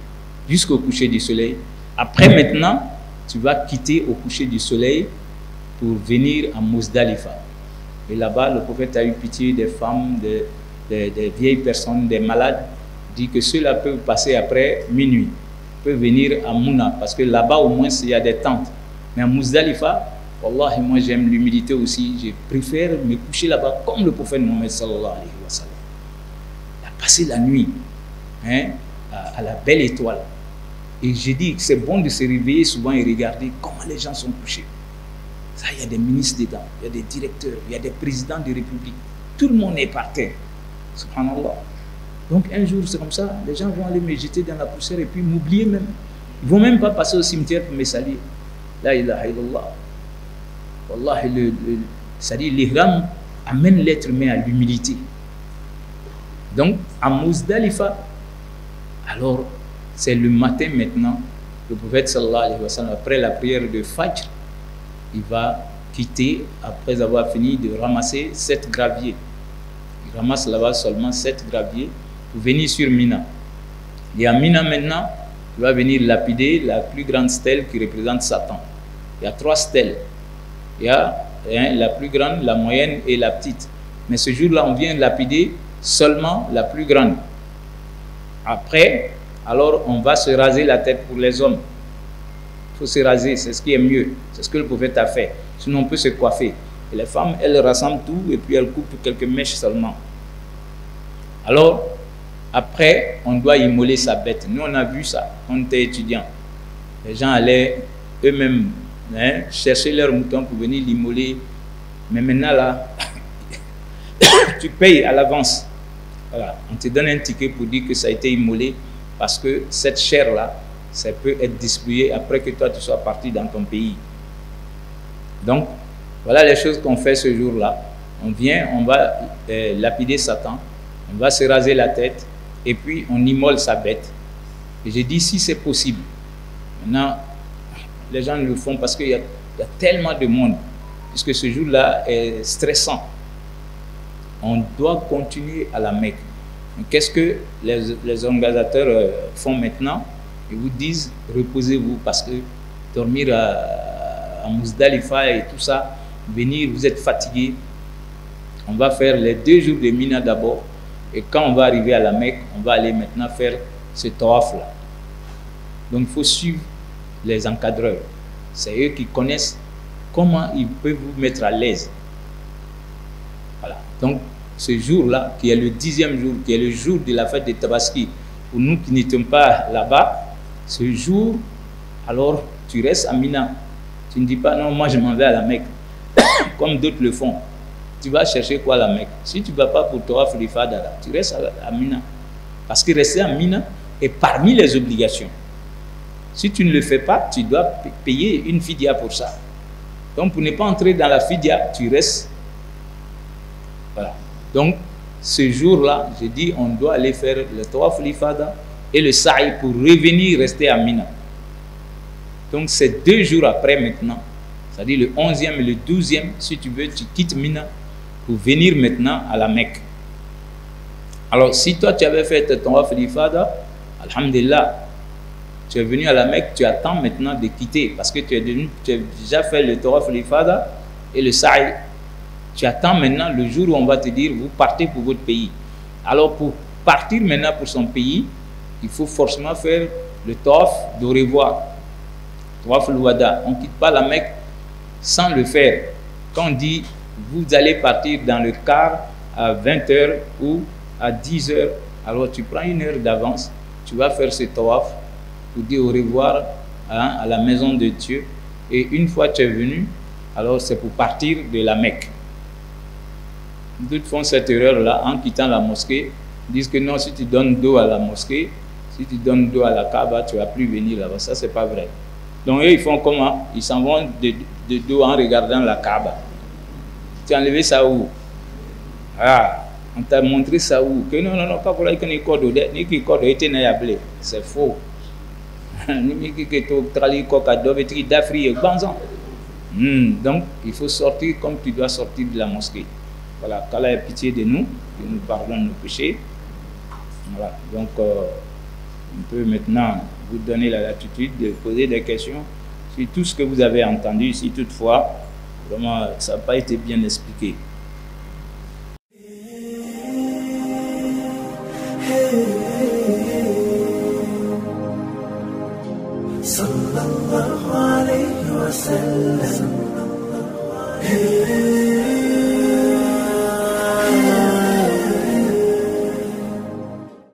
jusqu'au coucher du soleil. Après maintenant, tu vas quitter au coucher du soleil pour venir à Muzdalifa. Et là-bas, le prophète a eu pitié des femmes, des vieilles personnes, des malades. Il dit que ceux-là peuvent passer après minuit, peuvent venir à Mouna, parce que là-bas au moins il y a des tentes. Mais à Muzdalifa, Wallahi, moi j'aime l'humilité aussi, je préfère me coucher là-bas comme le prophète Mohammed sallallahu alayhi wa sallam. Il a passé la nuit à la belle étoile. Et j'ai dit que c'est bon de se réveiller souvent et regarder comment les gens sont couchés. Ça, il y a des ministres dedans, il y a des directeurs, il y a des présidents de république. Tout le monde est par terre. Subhanallah. Donc un jour, c'est comme ça, les gens vont aller me jeter dans la poussière et puis m'oublier même. Ils ne vont même pas passer au cimetière pour me saluer. La ilaha illallah. Wallahi, c'est-à-dire l'ihram amène l'être humain à l'humilité. Donc, à Muzdalifa, alors, c'est le matin maintenant, le prophète sallallahu alayhi wa sallam, après la prière de Fajr, il va quitter, après avoir fini de ramasser 7 graviers. Il ramasse là-bas seulement 7 graviers pour venir sur Mina. Et à Mina maintenant, il va venir lapider la plus grande stèle qui représente Satan. Il y a 3 stèles. Il y a la plus grande, la moyenne et la petite. Mais ce jour-là, on vient lapider seulement la plus grande. Après, alors on va se raser la tête pour les hommes. Il faut se raser, c'est ce qui est mieux. C'est ce que le prophète a fait. Sinon, on peut se coiffer. Et les femmes, elles rassemblent tout et puis elles coupent quelques mèches seulement. Alors, après, on doit immoler sa bête. Nous, on a vu ça quand on était étudiants. Les gens allaient eux-mêmes chercher leur mouton pour venir l'immoler. Mais maintenant, là, tu payes à l'avance. Voilà. On te donne un ticket pour dire que ça a été immolé parce que cette chair-là, ça peut être distribué après que toi, tu sois parti dans ton pays. Donc, voilà les choses qu'on fait ce jour-là. On vient, on va lapider Satan, on va se raser la tête et puis on immole sa bête. Et j'ai dit, si c'est possible, maintenant, les gens le font parce qu'il y a tellement de monde, puisque ce jour-là est stressant. On doit continuer à la Mecque. Qu'est-ce que les organisateurs font maintenant? Ils vous disent, reposez-vous, parce que dormir à Muzdalifa et tout ça, venir, vous êtes fatigué. On va faire les 2 jours de Mina d'abord, et quand on va arriver à la Mecque, on va aller maintenant faire ce tawaf-là. Donc il faut suivre les encadreurs. C'est eux qui connaissent comment ils peuvent vous mettre à l'aise. Voilà. Donc, ce jour-là, qui est le 10e jour, qui est le jour de la fête de Tabaski, pour nous qui n'étions pas là-bas, ce jour, alors tu restes à Mina. Tu ne dis pas, non, moi je m'en vais à la Mecque, comme d'autres le font. Tu vas chercher quoi à la Mecque? Si tu ne vas pas pour Tawaf l'Ifada, tu restes à Mina. Parce que rester à Mina est parmi les obligations. Si tu ne le fais pas, tu dois payer une fidia pour ça. Donc, pour ne pas entrer dans la fidia, tu restes. Voilà. Donc, ce jour-là, j'ai dit, on doit aller faire le Tawaf l'Ifada et le Sa'i pour revenir rester à Mina. Donc, c'est 2 jours après maintenant, c'est-à-dire le 11e et le 12e, si tu veux, tu quittes Mina pour venir maintenant à la Mecque. Alors, si toi, tu avais fait ton Tawaf l'Ifada, alhamdulillah, tu es venu à la Mecque, tu attends maintenant de quitter parce que tu as déjà fait le Tawaf l'Ifada et le Sa'i. Tu attends maintenant le jour où on va te dire vous partez pour votre pays. Alors pour partir maintenant pour son pays, il faut forcément faire le Tawaf d'au revoir. Tawaf al-Wada. On ne quitte pas la Mecque sans le faire. Quand on dit vous allez partir dans le car à 20h ou à 10h, alors tu prends 1 heure d'avance, tu vas faire ce Tawaf pour dire au revoir à la maison de Dieu. Et une fois tu es venu, alors c'est pour partir de la Mecque. D'autres font cette erreur-là en quittant la mosquée, disent que non, si tu donnes dos à la mosquée, si tu donnes dos à la Kaaba, tu ne vas plus venir là-bas. Ça, c'est pas vrai. Donc, eux, ils font comment? Ils s'en vont de dos en regardant la Kaaba. Tu as enlevé ça où? Ah, on t'a montré ça où? Que non, pas pour là, c'est faux. Donc, il faut sortir comme tu dois sortir de la mosquée. Voilà, qu'Allah ait pitié de nous, que nous pardonne nos péchés. Voilà, donc on peut maintenant vous donner la latitude de poser des questions sur tout ce que vous avez entendu, si toutefois, vraiment, ça n'a pas été bien expliqué. Sallallahu alayhi wa sallam.